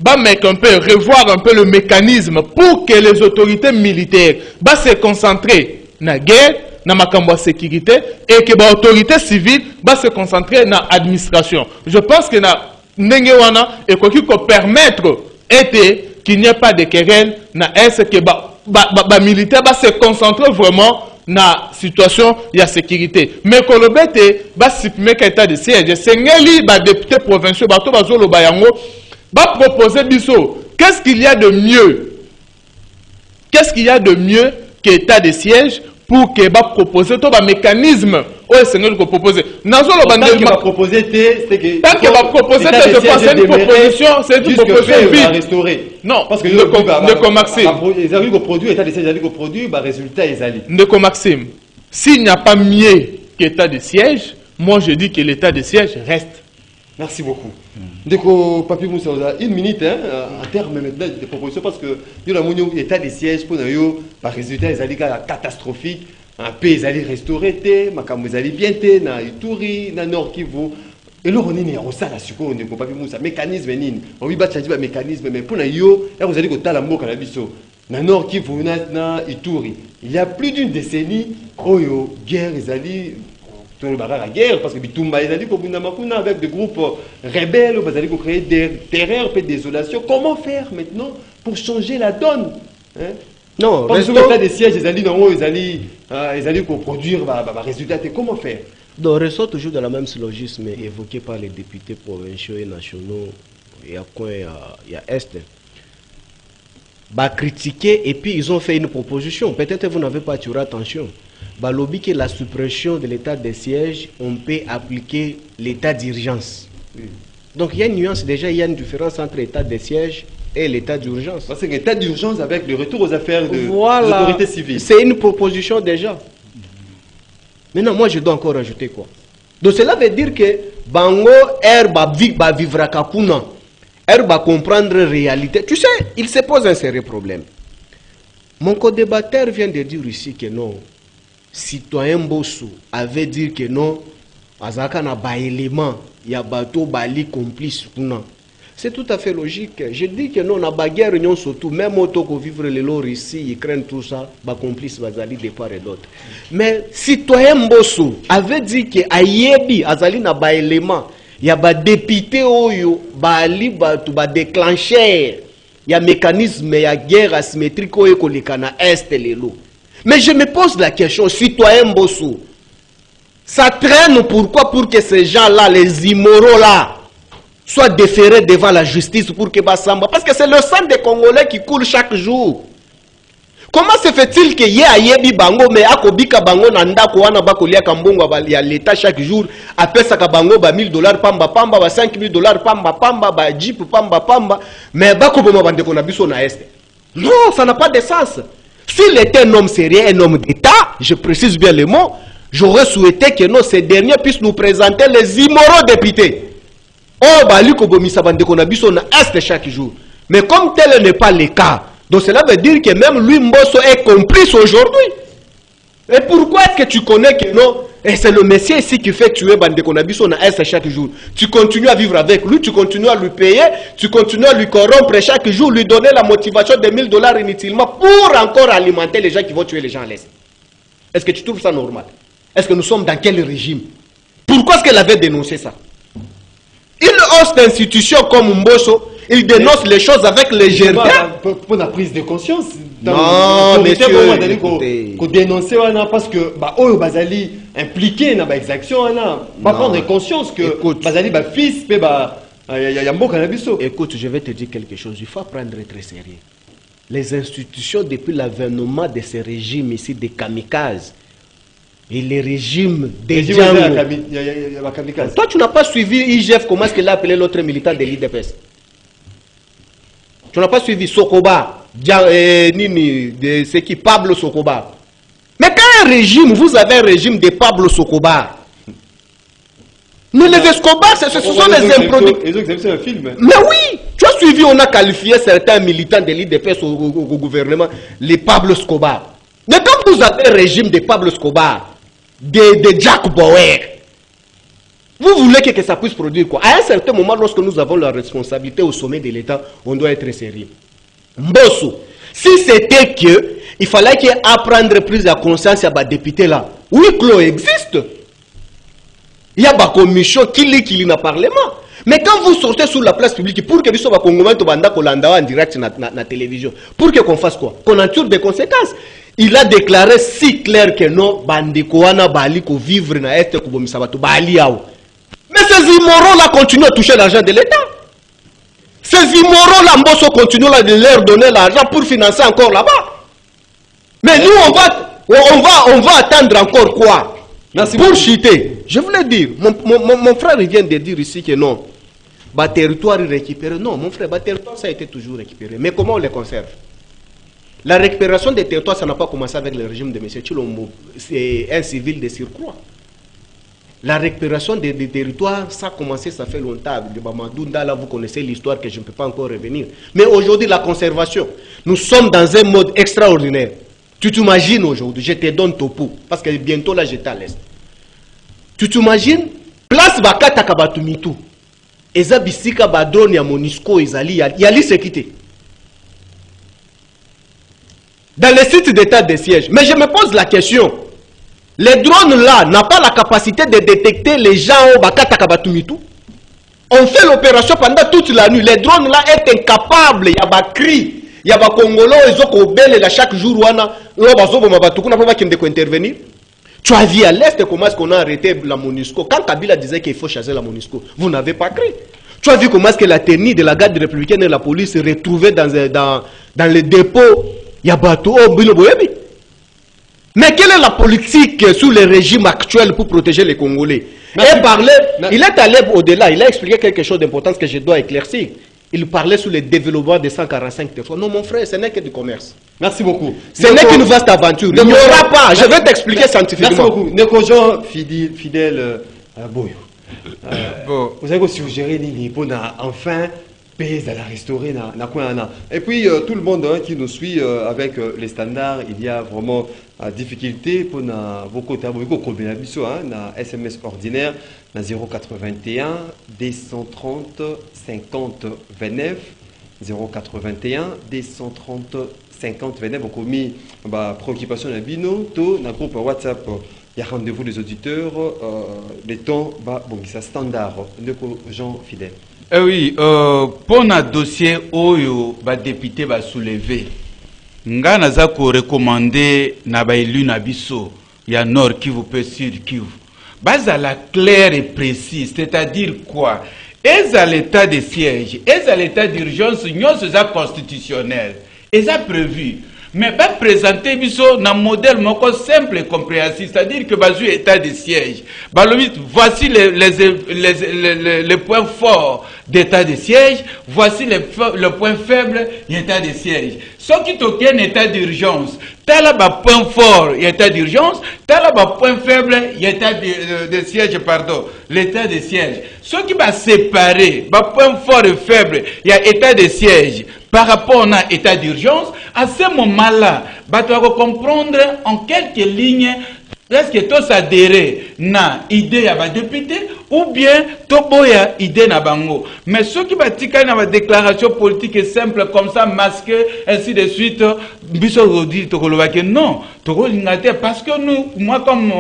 Speaker 3: un peu, revoir un peu le mécanisme pour que les autorités militaires se concentrer dans la guerre, dans la sécurité, et que les autorités civiles se concentrer dans l'administration. Je pense que et qu'il peut permettre qu'il n'y ait pas de querelle, est-ce que les militaires se concentrer vraiment dans la situation de la sécurité. Mais quand le bête va supprimer l'état de siège, c'est les députés provinciaux, va proposer biso. Qu'est-ce qu'il y a de mieux? Qu'est-ce qu'il y a de mieux que l'état de siège pour que va proposer tout un mécanisme? Oui, c'est nous qui proposons. Tant
Speaker 1: qu'il va proposer,
Speaker 3: tant qu'il va proposer, c'est une proposition, c'est une proposition vide.
Speaker 1: Restaurer.
Speaker 3: Non,
Speaker 1: parce que
Speaker 3: ne Maxime.
Speaker 1: Ils arrivent au produit, l'état de siège arrive au produit, résultat ils allaient.
Speaker 3: Ne Maxime. S'il n'y a pas mieux qu'état de siège, moi je dis que l'état de siège reste.
Speaker 1: Merci beaucoup. Deko Papi Moussa, une minute en termes maintenant de propositions parce que nous avons l'état de siège pour nous, par résultat ils allaient catastrophique. Un pays ils allaient restaurer, ils allaient bien, na Ituri, na Nord Kivu. Et là on est au ça là sur quoi on est Papi Moussa mécanisme nini. On va changer le mécanisme mais pour nous là vous allez que t'as la mot canabiso. Na Nord Kivu na Ituri. Il y a plus d'une décennie oyo guerre ils allaient la guerre parce que Bitumba ils allaient avec des groupes rebelles, ils allaient créer des terreurs, des désolations. Comment faire maintenant pour changer la donne?
Speaker 4: Non,
Speaker 1: parce que l'état des sièges, ils allaient produire des résultats. Comment faire?
Speaker 4: Donc, restons toujours dans la même syllogisme évoqué par les députés provinciaux et nationaux. Il y a quoi? Il y a Est. Critiquer et puis ils ont fait une proposition. Peut-être que vous n'avez pas tiré attention. Lobby que la suppression de l'état de siège, on peut appliquer l'état d'urgence. Oui. Donc il y a une nuance déjà, il y a une différence entre l'état de siège et l'état d'urgence.
Speaker 1: Parce que l'état d'urgence avec le retour aux affaires des autorités civiles.
Speaker 4: C'est une proposition déjà. Maintenant, moi je dois encore rajouter quoi? Donc cela veut dire que Bango va vivre à Kapuna. Va comprendre la réalité. Tu sais, il se pose un sérieux problème. Mon co-débatteur vient de dire ici que non. Citoyen Bossou avait dit que non, Azaka n'a pas élément, il y a bateau bali complice. C'est tout à fait logique. Je dis que non, on a pas guerre surtout, même auto que vivre les lots ici, ils craignent tout ça, bah complice bazali de part et d'autre. Mais citoyen Bossou avait dit que Ayebi Azali n'a pas élément, il y a ba député oyo bali bato ba déclencher, il y a mécanisme, il y a guerre asymétrique oyo kolikana est les lots. Mais je me pose la question, citoyen Bossou, ça traîne pourquoi? Pour que ces gens-là, les immoraux là, soient déférés devant la justice pour que Bassamba. Parce que c'est le sang des Congolais qui coule chaque jour. Comment se fait-il que y a yebi bango mais akobika bango nanda ko wana bakolia kambongo ya l'État chaque jour appelle ça bango ba $1000 pamba pamba ba $5000 pamba pamba ba jeep pamba pamba mais bakoboma bande ko na biso na est. Non, ça n'a pas de sens. S'il était un homme sérieux, un homme d'État, je précise bien les mots, j'aurais souhaité que non, ces derniers puissent nous présenter les immoraux députés. Oh, baliko bomisa bande ko na biso na est chaque jour. Mais comme tel n'est pas le cas, donc cela veut dire que même lui Mbosso est complice aujourd'hui. Et pourquoi est-ce que tu connais que non? Et c'est le Messie ici qui fait tuer bande ko na biso na est chaque jour. Tu continues à vivre avec lui, tu continues à lui payer, tu continues à lui corrompre chaque jour, lui donner la motivation de $1000 inutilement pour encore alimenter les gens qui vont tuer les gens à l'est. Est-ce que tu trouves ça normal? Est-ce que nous sommes dans quel régime? Pourquoi est-ce qu'elle avait dénoncé ça? Il hausse d'institutions comme Mbosso, il dénonce les choses avec légèreté.
Speaker 1: Pour la prise de conscience.
Speaker 4: Non, monsieur,
Speaker 1: il dénoncer parce que Oyo Bazali impliqué dans l'exaction, va prendre conscience que Bazali fils,
Speaker 4: écoute, je vais te dire quelque chose, il faut prendre très sérieux. Les institutions, depuis l'avènement de ces régimes ici, des kamikazes, et les régimes des Django. Toi, tu n'as pas suivi IGF, comment est-ce qu'il a appelé l'autre militant de l'IDPS? Tu n'as pas suivi Sokoba, de ce qui Pablo Sokoba. Mais quand un régime, vous avez un régime de Pablo Sokoba. Mais les Escobar, ce sont les improductifs. Mais oui, tu as suivi, on a qualifié certains militants de l'IDPS au gouvernement, les Pablo Escobar. Mais quand vous avez un régime de Pablo Escobar, de Jack Bauer, Vous voulez que ça puisse produire quoi? À un certain moment, lorsque nous avons la responsabilité au sommet de l'État, on doit être sérieux. Mbosso, si c'était que il fallait qu'il apprendre plus de conscience à des députés là, oui, clos existe. Il y a des commissions qui n'a parlement. Mais quand vous sortez sur la place publique, pour que vous soyez en direct dans la télévision, pour qu'on fasse quoi? Qu'on en tire des conséquences. Il a déclaré si clair que non, Bandikoana Bali ko vivre na est ko bomisabato Bali yao. Mais ces immoraux-là continuent à toucher l'argent de l'État. Ces immoraux-là, Mbosso continue de leur donner l'argent pour financer encore là-bas. Mais nous, on va attendre encore quoi?
Speaker 1: Merci
Speaker 4: pour
Speaker 1: beaucoup.
Speaker 4: chuter. Je voulais dire, mon frère vient de dire ici que non. Bah, territoire récupéré. Non, mon frère, bah, territoire, ça a été toujours récupéré. Mais comment on les conserve? La récupération des territoires, ça n'a pas commencé avec le régime de M. Chilombo. C'est un civil de surcroît. La récupération des territoires, ça a commencé, ça fait longtemps. De Bamadounda, là, vous connaissez l'histoire que je ne peux pas encore revenir. Mais aujourd'hui, la conservation, nous sommes dans un mode extraordinaire. Tu t'imagines aujourd'hui, je te donne topo, parce que bientôt là, j'étais à l'est. Tu t'imagines, place Bakata Kabatumitu, Eza Bisika Badron ya Monisco, Ezali, Yali Sekite. Dans les sites d'état de siège. Mais je me pose la question. Les drones là n'ont pas la capacité de détecter les gens au Bakata Kabatumitu. On fait l'opération pendant toute la nuit. Les drones là sont incapables. Il y a des cris. Il y a des Congolais qui ont chaque jour. Intervenir. Tu as vu à l'est comment est-ce qu'on a arrêté la MONUSCO. Quand Kabila disait qu'il faut chasser la MONUSCO, vous n'avez pas cru. Tu as vu comment est-ce que la tenue de la garde républicaine et la police se retrouvaient dans le dépôt. Il y a bateau. Mais quelle est la politique sous le régime actuel pour protéger les Congolais? Il est allé au-delà, il a expliqué quelque chose d'important que je dois éclaircir. Il parlait sur le développement des 145 territoires. Non, mon frère, ce n'est que du commerce.
Speaker 1: Merci beaucoup.
Speaker 4: Ce n'est qu'une vaste aventure. Il n'y aura pas. Je vais t'expliquer scientifiquement.
Speaker 1: Merci beaucoup. Nekojan, fidèle Boyo. Bon. Vous savez que si vous gérez les pour enfin payer à la restaurer, et puis tout le monde qui nous suit avec les standards, il y a vraiment difficulté pour vos côtés na SMS ordinaire na 081 230 50 29 081 230 50 29 beaucoup mis préoccupation na bino to na groupe WhatsApp. Il y a rendez-vous des auditeurs, les temps, bon, ça standard, Jean fidèle.
Speaker 2: Eh oui, pour un dossier où les députés va soulever, nga naza ko recommander na ba élu na biso ya Nord Kivu peut Sud Kivu. Basa la claire et précise, c'est-à-dire quoi? Est à l'état de siège, est à l'état d'urgence, nous sommes constitutionnel, est à prévu. Mais pas présenter biso na modèle moko simple et compréhensible, c'est-à-dire que basu état de siège. Voici les points forts d'état de siège, voici le point faible d'état de siège. Ce qui toquent un état d'urgence, tel ba point fort état d'urgence, tel ba point faible état de siège, pardon, l'état de siège. Ce qui va séparer ba point fort et faible, il y a état de siège par rapport à état d'urgence. À ce moment-là, tu vas comprendre en quelques lignes est-ce que tu as adhéré à l'idée à député ou bien tu as idée à bango. Mais ce qui va dire dans la déclaration politique est simple comme ça, masqué, ainsi de suite, non. Parce que nous, moi comme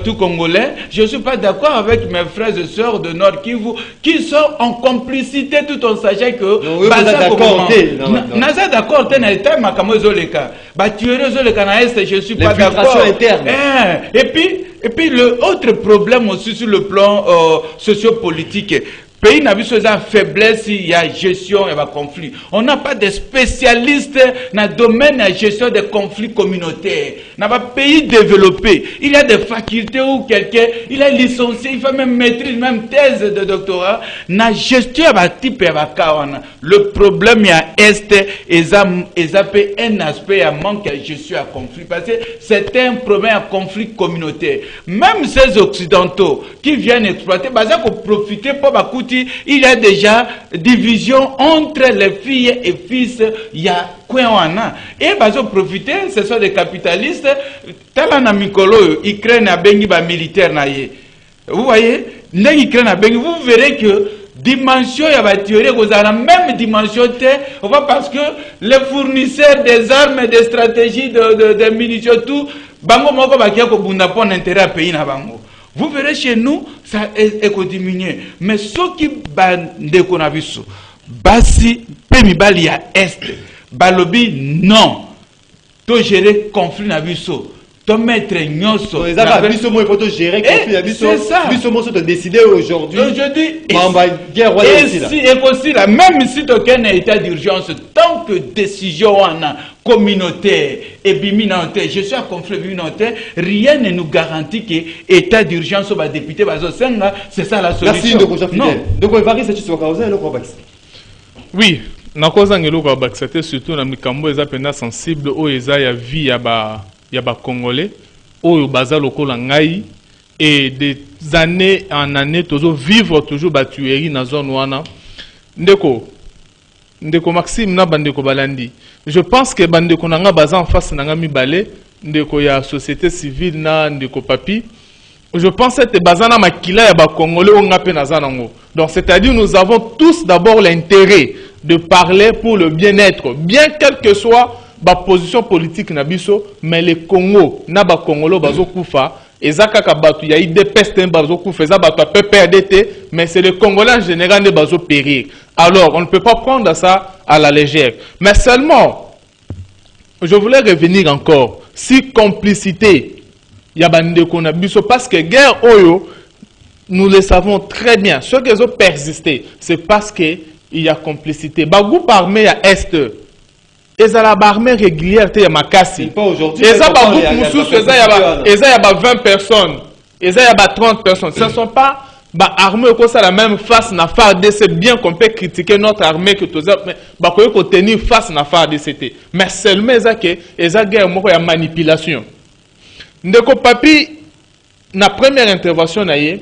Speaker 2: tout Congolais, je ne suis pas d'accord avec mes frères et sœurs de Nord Kivu qui sont en complicité tout en sachant que... Naza d'accord, tu es d'accord, je ne suis pas d'accord. Et puis l'autre problème aussi sur le plan sociopolitique, pays n'a vu ce faiblesse, il y a gestion et conflit. On n'a pas de spécialistes dans le domaine de gestion des conflits communautaires. On n'a pas pays développé. Il y a des facultés où quelqu'un, il est licencié, il fait même maîtrise, même thèse de doctorat. Na gestion type le problème il y a un aspect à manque de gestion à conflit parce que c'est un problème à conflit communautaire. Même ces occidentaux qui viennent exploiter, pour profiter pour il y a déjà division entre les filles et fils. Il y a quoi et profiter, ce sont des capitalistes. Talana Mikolo, Ukraine a bengi ba militaire na ye. Vous voyez, vous verrez que dimension, il y a la théorie, vous avez la même dimension, parce que les fournisseurs des armes, des stratégies, de munitions, tout, bango moko bakia ko bunda pour intérêt à pays na bango. Vous verrez chez nous, ça est diminué. Mais ce qui bande qu'on a vu ça, basi pemi bali à est, balobi non, to gérer conflit na vu ça. Mettre nyoso
Speaker 1: c'est ça. Biso mo de décider aujourd'hui.
Speaker 2: Et aussi la même si aucun état d'urgence tant que décision communautaire et biminante, je suis à conflit communautaire, rien ne nous garantit que état d'urgence va député c'est ça la solution.
Speaker 1: Donc on va c'est tu
Speaker 3: oui, na cause ngelo ko baxate surtout na mikambo eza pena sensible o eza ya vie ya ba Congolais, au bazar local ngai et des années en années toujours vivre toujours batuerie dans zone wana. Ndeko Maxime na bandeko balandi. Je pense que bandeko nanga baza en face nanga mibale, ndeko ya société civile na ndeko papi. Je pense que c'est bazana makila ya ba Congolais on ngape na zanango. Donc c'est-à-dire nous avons tous d'abord l'intérêt de parler pour le bien-être, bien quel que soit ba position politique na biso, mais le Congo na ba Congolo bazo kufa ezaka ka batu ya IDPS bazo kufa eza batu PPRDT, mais c'est le Congolais en général ne bazo périr. Alors on ne peut pas prendre ça à la légère. Mais seulement je voulais revenir encore si complicité ya bande ko na biso parce que guerre oyo nous le savons très bien, ceux qui ont persisté, c'est parce que il y a complicité. Ba groupe armé à est et ça la armée régulière te ya makasi.
Speaker 1: Pas aujourd'hui.
Speaker 3: Et ça ba groupe mususu et ça y a 20 personnes. Et ça y a 30 personnes. Ce ne sont pas ba armée comme ça la même face na FARDC. C'est bien qu'on peut critiquer notre armée que tous mais ba ko tenir face na FARDC. Mais seulement ça que et ça guerre moko ya manipulation. Ndeko papi na première intervention na ye,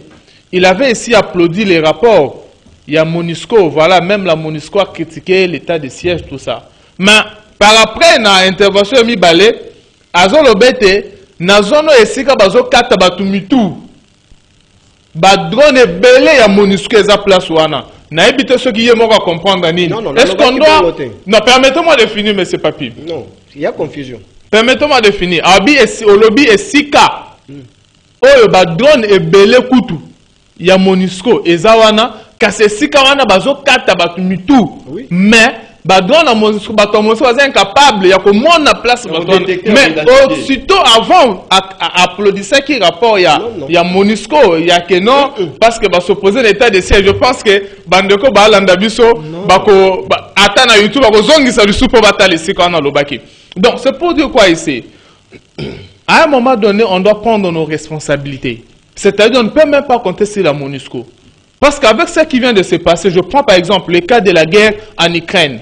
Speaker 3: il avait ici applaudi les rapports. Il y a MONUSCO, voilà, même la MONUSCO a critiqué l'état de siège, tout ça. Mais par après, dans l'intervention de Mibale, Azo Lobete, na zone esika bazo kata batumitu. Ba drone belé ya MONUSCO eza place wana. Na ebite ceux qui y m'ont comprendre nini. Est-ce qu'on doit non, permettez-moi de finir monsieur Papi.
Speaker 4: Non, il y a confusion.
Speaker 3: Permettez-moi de finir. Abi au lobby esika. Oyo ba drone ebele kutu. Ya MONUSCO eza wana kasi esika wana bazo kata batumitu. Mais badon na MONUSCO est incapable ya komona place mais aussitôt avant applaudissait qui rapport ya MONUSCO ya que non parce que va s'opposer l'état de siège. Je pense que bandeko ba landa biso bako ata na YouTube bako zongisa biso po batali sika na lobaki. Donc c'est pour dire quoi ici? À un moment donné, on doit prendre nos responsabilités. C'est-à-dire on ne peut même pas compter sur la MONUSCO. Parce qu'avec ce qui vient de se passer, je prends par exemple le cas de la guerre en Ukraine.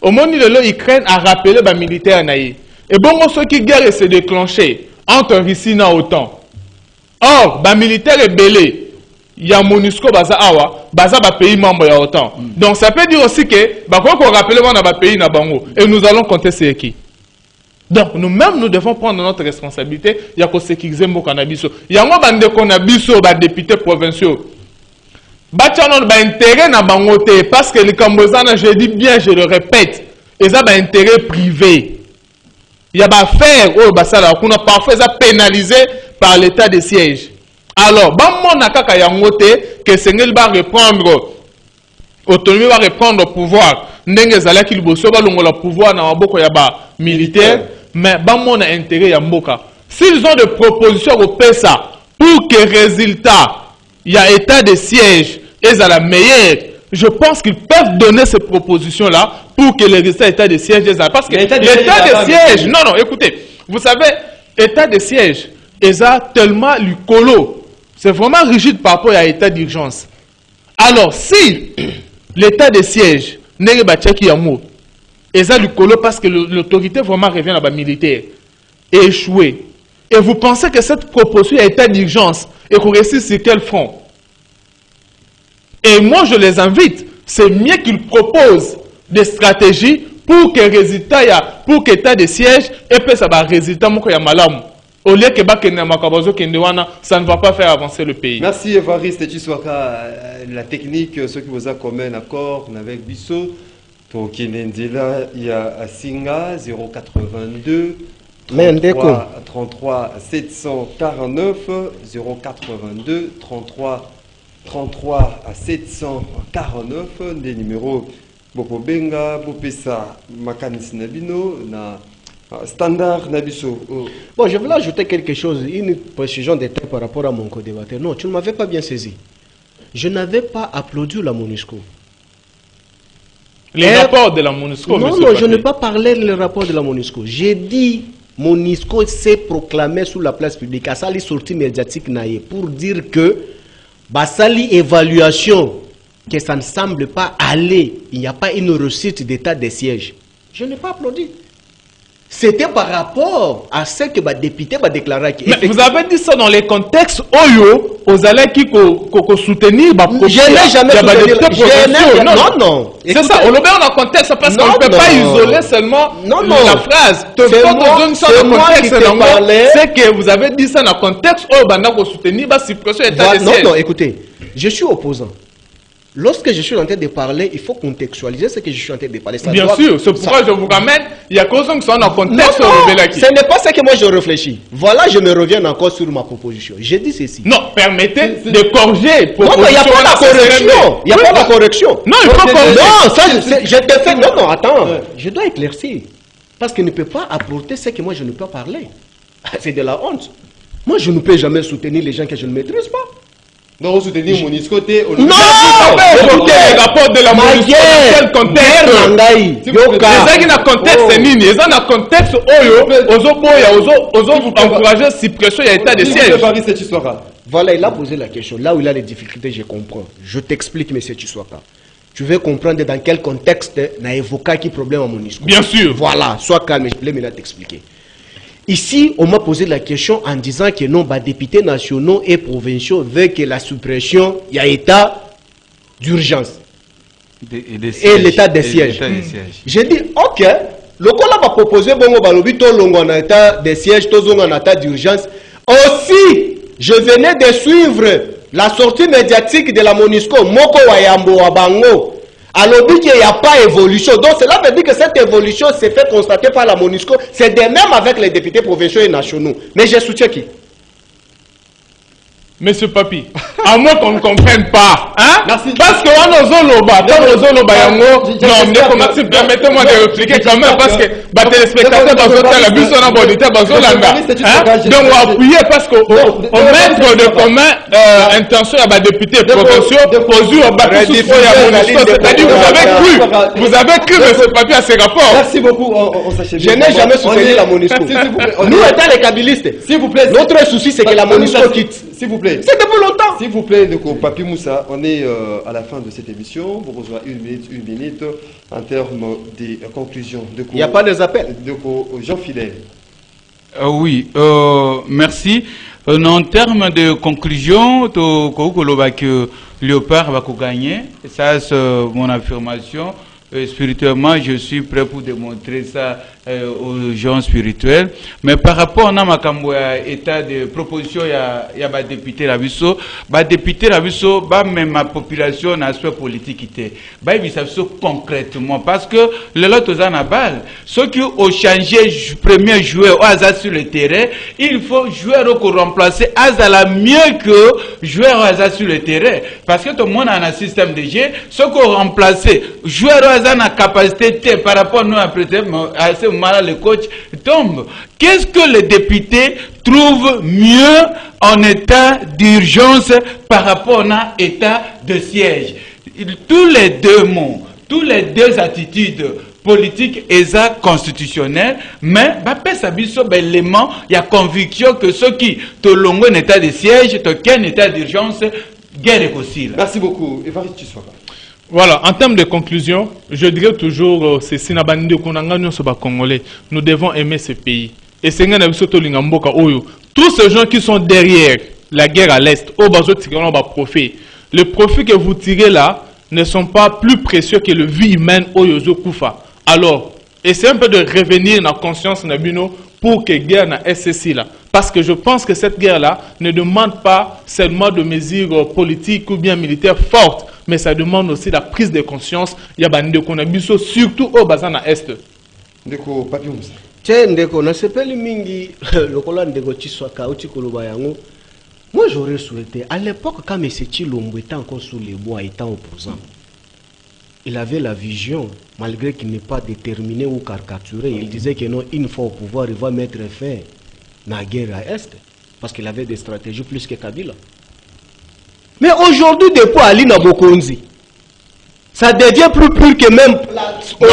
Speaker 3: Au moment où l'Ukraine a rappelé les militaires naïfs. Et bon, ce qui guerre s'est déclenché entre Russie et OTAN. Or, les militaires est belé. Il y a MONUSCO, baza awa, baza ba pays membre de OTAN. Donc ça peut dire aussi que, bah quoi qu'on rappelle on a pays na bango et nous allons compter c'est qui. Donc nous-mêmes nous devons prendre notre responsabilité. Il y a que sécuriser mon cannabis. Il y a un bande cannabis ba députés provinciaux. Batianon ba intérêt na bangote parce que les Cambodgiens, je dis bien, je le répète, ils ont un intérêt privé. Il y a ba faire oh ba ça là qu'on a parfois pénalisé par l'état de siège. Alors, ba mon nakaka yangote que Sengel va reprendre autonomie va reprendre le pouvoir. Ndenge zala ki liboso ba longola pouvoir na maboko ya ba militaire, mais ba mon intérêt ya mboka. S'ils ont des propositions au PESA pour que résultat il y a état de siège et à la meilleure, je pense qu'ils peuvent donner ces propositions-là pour que les résultats état de siège parce que l'état de siège, non, écoutez, vous savez, état de siège, ils ont tellement lucolo, c'est vraiment rigide par rapport à l'état d'urgence. Alors, si l'état de siège n'est pas tchèque yamour, ils ont lucolo parce que l'autorité vraiment revient à la militaire et échoué. Et vous pensez que cette proposition est état d'urgence et qu'on réussisse sur quel front? Et moi, je les invite, c'est mieux qu'ils proposent des stratégies pour que résultat, pour que l'état de siège, et puis ça va résultat, moi, il y a malam. Au lieu que bakende makabazo kende wana, ça ne va pas faire avancer le pays.
Speaker 1: Merci Évariste Tshisoaka. La technique, ce qui vous a commun accord avec Bissot, pour Kinendila, il y a Singa 082 33 749 082 33 749 des numéros Bokobenga, Bopesa, Makanis Nabino, na Standard Nabiso.
Speaker 4: Bon, je voulais ajouter quelque chose, une précision de temps par rapport à mon co-débatteur. Non, tu ne m'avais pas bien saisi. Je n'avais pas applaudi la MONUSCO.
Speaker 3: Les rapports de la MONUSCO.
Speaker 4: Non, non, je n'ai pas parlé des rapports de la MONUSCO. J'ai dit MONUSCO s'est proclamé sous la place publique. À ça, les sorties médiatiques naïe pour dire que Basali évaluation, que ça ne semble pas aller. Il n'y a pas une réussite d'état des sièges. Je n'ai pas applaudi. C'était par rapport à ce que les députés ont déclaré.
Speaker 3: Mais vous avez dit ça dans les contextes Oyo, aux allèques qui soutenir.
Speaker 4: Je n'ai jamais soutenu. Non, non.
Speaker 3: C'est ça, on le met dans le contexte parce qu'on ne peut pas isoler seulement la phrase. C'est que vous avez dit ça dans le contexte Oyo, on soutenir la suppression de l'état des sièges.
Speaker 4: Non, non, écoutez, je suis opposant. Lorsque je suis en train de parler, il faut contextualiser ce que je suis en train de parler.
Speaker 3: Bien sûr, c'est pourquoi je vous ramène. Il y a cause qui sont dans le contexte.
Speaker 4: Non, ce n'est pas ce que moi je réfléchis. Voilà, je me reviens encore sur ma proposition. J'ai dit ceci.
Speaker 3: Non, permettez de corriger.
Speaker 4: Non, il n'y a pas la correction. Il n'y a pas la correction.
Speaker 3: Non, il faut corriger.
Speaker 4: Non, ça, je te fais. Non, non, attends. Je dois éclaircir. Parce qu'il ne peut pas apporter ce que moi je ne peux parler. C'est de la honte. Moi, je ne peux jamais soutenir les gens que je ne maîtrise pas.
Speaker 1: Non, soutenir MONUSCO,
Speaker 4: non,
Speaker 3: écoutez les rapports de la MONUSCO dans quel contexte? Les gens qui dans contexte c'est nini? Les gens dans contexte Oyo, ozo encourager la suppression de l'état de siège.
Speaker 4: Voilà, il a posé la question. Là où il a les difficultés, je comprends. Je t'explique, M. Tshisoaka. Tu veux comprendre dans quel contexte n'a évoqué qui problème à MONUSCO.
Speaker 3: Bien sûr.
Speaker 4: Voilà, sois calme, je vais maintenant t'expliquer. Ici, on m'a posé la question en disant que non, les députés nationaux et provinciaux veulent que la suppression, il y a état d'urgence. Et l'état des sièges. J'ai dit, ok, le cas va proposer bon balobi to longo en état des sièges, to zongo en état d'urgence. Aussi, je venais de suivre la sortie médiatique de la MONUSCO, Moko Wayambo Wabango. Alors, il n'y a pas évolution. Donc, cela veut dire que cette évolution s'est fait constater par la MONUSCO. C'est de même avec les députés provinciaux et nationaux. Mais je soutiens qui?
Speaker 3: Monsieur Papi, à moins qu'on ne comprenne pas, hein?
Speaker 1: Merci.
Speaker 3: Parce que on permettez-moi de répliquer quand même, parce que les téléspectateurs la bus on a bonité, donc on va appuyer parce qu'au maître de commun intention à député provinciaux, c'est-à-dire vous avez cru Monsieur Papi à ces rapports.
Speaker 1: Merci beaucoup.
Speaker 4: Je n'ai jamais soutenu la MONUSCO. Nous étant les kabylistes,
Speaker 1: s'il vous plaît,
Speaker 4: notre souci c'est que la MONUSCO quitte.
Speaker 1: S'il vous plaît.
Speaker 4: C'est depuis longtemps.
Speaker 1: S'il vous plaît, Papi Moussa, on est à la fin de cette émission. Vous recevez une minute en termes de conclusion.
Speaker 4: Il n'y a pas des appels.
Speaker 1: Jean Fidèle.
Speaker 2: Oui, merci. En termes de conclusion, que Léopard va gagner. Ça, c'est mon affirmation. Spirituellement, je suis prêt pour démontrer ça aux gens spirituels. Mais par rapport à l'état de proposition, il y a des députés la Bissot. Les députés la Bissot, même ma population n'a aspect politique. Ils savent concrètement. Parce que les autres ont un balle. Ceux qui ont changé premier joueur au hasard sur le terrain, il faut jouer pour remplacer hasard mieux que jouer au hasard sur le terrain. Parce que tout le monde a un système de jeu. Ceux qui ont remplacé joueur au hasard n'a capacité par rapport à nous à ce moment-là, le coach tombe. Qu'est-ce que les députés trouvent mieux en état d'urgence par rapport à état de siège? Tous les deux mots, tous les deux attitudes politiques et constitutionnelles, mais l'élément, il y a conviction que ceux qui te l'ont en état de siège, te état d'urgence, guerre et possible.
Speaker 1: Merci beaucoup. Évariste Tshisoaka.
Speaker 3: Voilà, en termes de conclusion, je dirais toujours, c'est Congolais, nous devons aimer ce pays. Et c'est tous ces gens qui sont derrière la guerre à l'Est, le profit que vous tirez là ne sont pas plus précieux que le vie humaine au Yozo Koufa. Alors, essayez un peu de revenir dans la conscience Nabino pour que la guerre na SSI là. Parce que je pense que cette guerre-là ne demande pas seulement de mesures politiques ou bien militaires fortes, mais ça demande aussi la prise de conscience. Il y a des connexions, surtout au bassin à Est.
Speaker 1: Ndeko Papi Moussa.
Speaker 4: Tiens, ndeko, na sepeli mingi, le colon ndeko Chiswaka, Uchikolobayango. Moi, j'aurais souhaité, à l'époque, quand M. Chilombo était encore sous les bois, étant opposant, il avait la vision, malgré qu'il n'est pas déterminé ou caricaturé. Il disait que non, une fois au pouvoir, il va mettre fin à la guerre à Est, parce qu'il avait des stratégies plus que Kabila. Mais aujourd'hui, depuis Ali Nabokonzi, ça devient plus pur que même...
Speaker 3: Non,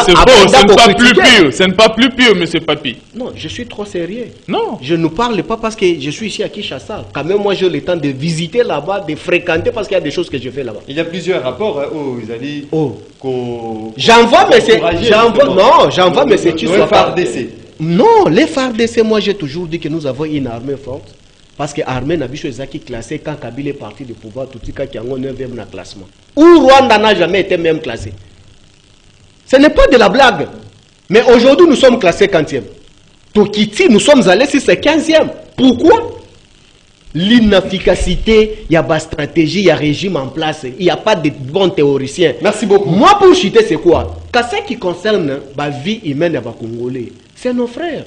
Speaker 3: c'est faux, ce n'est pas plus pur, ce n'est pas plus pur, M. Papi.
Speaker 4: Non, je suis trop sérieux.
Speaker 3: Non.
Speaker 4: Je ne parle pas parce que je suis ici à Kinshasa. Quand même, moi, j'ai le temps de visiter là-bas, de fréquenter, parce qu'il y a des choses que je fais là-bas.
Speaker 1: Il y a plusieurs rapports, ils allaient...
Speaker 4: J'envoie, mais c'est... Non, j'envoie, mais c'est...
Speaker 1: Le FARDC.
Speaker 4: Non, les FARDC, moi, j'ai toujours dit que nous avons une armée forte. Parce que l'armée n'a pas classé quand Kabila est parti du pouvoir, tout ce qui a 9e dans le classement. Où Rwanda n'a jamais été même classé. Ce n'est pas de la blague. Mais aujourd'hui, nous sommes classés 40e. Tokiti, nous sommes allés sur ce 15e. Pourquoi? L'inefficacité, il y a pas de stratégie, il y a régime en place, il n'y a pas de bons théoriciens.
Speaker 1: Merci beaucoup.
Speaker 4: Moi, pour chuter, c'est quoi? Quand ce qui concerne la vie humaine des Congolais, c'est nos frères.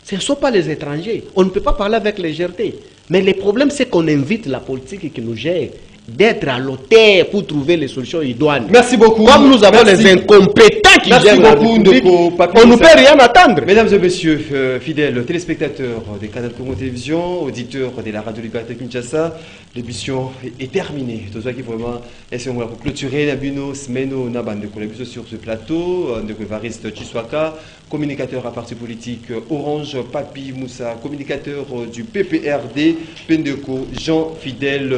Speaker 4: Ce ne sont pas les étrangers. On ne peut pas parler avec légèreté. Mais le problème, c'est qu'on invite la politique qui nous gère d'être à l'auteur pour trouver les solutions idoines.
Speaker 1: Merci beaucoup.
Speaker 4: Comme nous avons les incompétents qui gèrent la République, on ne peut rien attendre.
Speaker 1: Mesdames et messieurs, fidèles téléspectateurs des canaux de Congo Télévision, auditeurs de la radio Liberté Kinshasa, l'émission est terminée. Tout ça qui vraiment est pour clôturer la bino semaine na bande de sur ce plateau de Evariste Chiswaka, communicateur à parti politique Orange, Papi Moussa, communicateur du PPRD, Pendeko, Jean Fidèle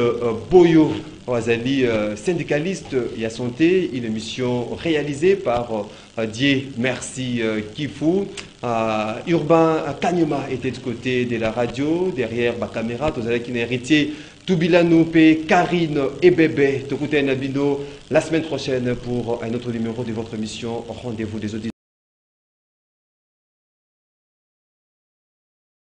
Speaker 1: Boyo. Wazali, syndicaliste et à santé, une émission réalisée par Dieu Merci Kifou. Urbain Kanyoma était de côté de la radio, derrière la caméra, tous les qui sont héritiers, Toubila Noupé, Karine et Bébé, Tokouté Nabino, la semaine prochaine pour un autre numéro de votre émission Rendez-vous des auditeurs.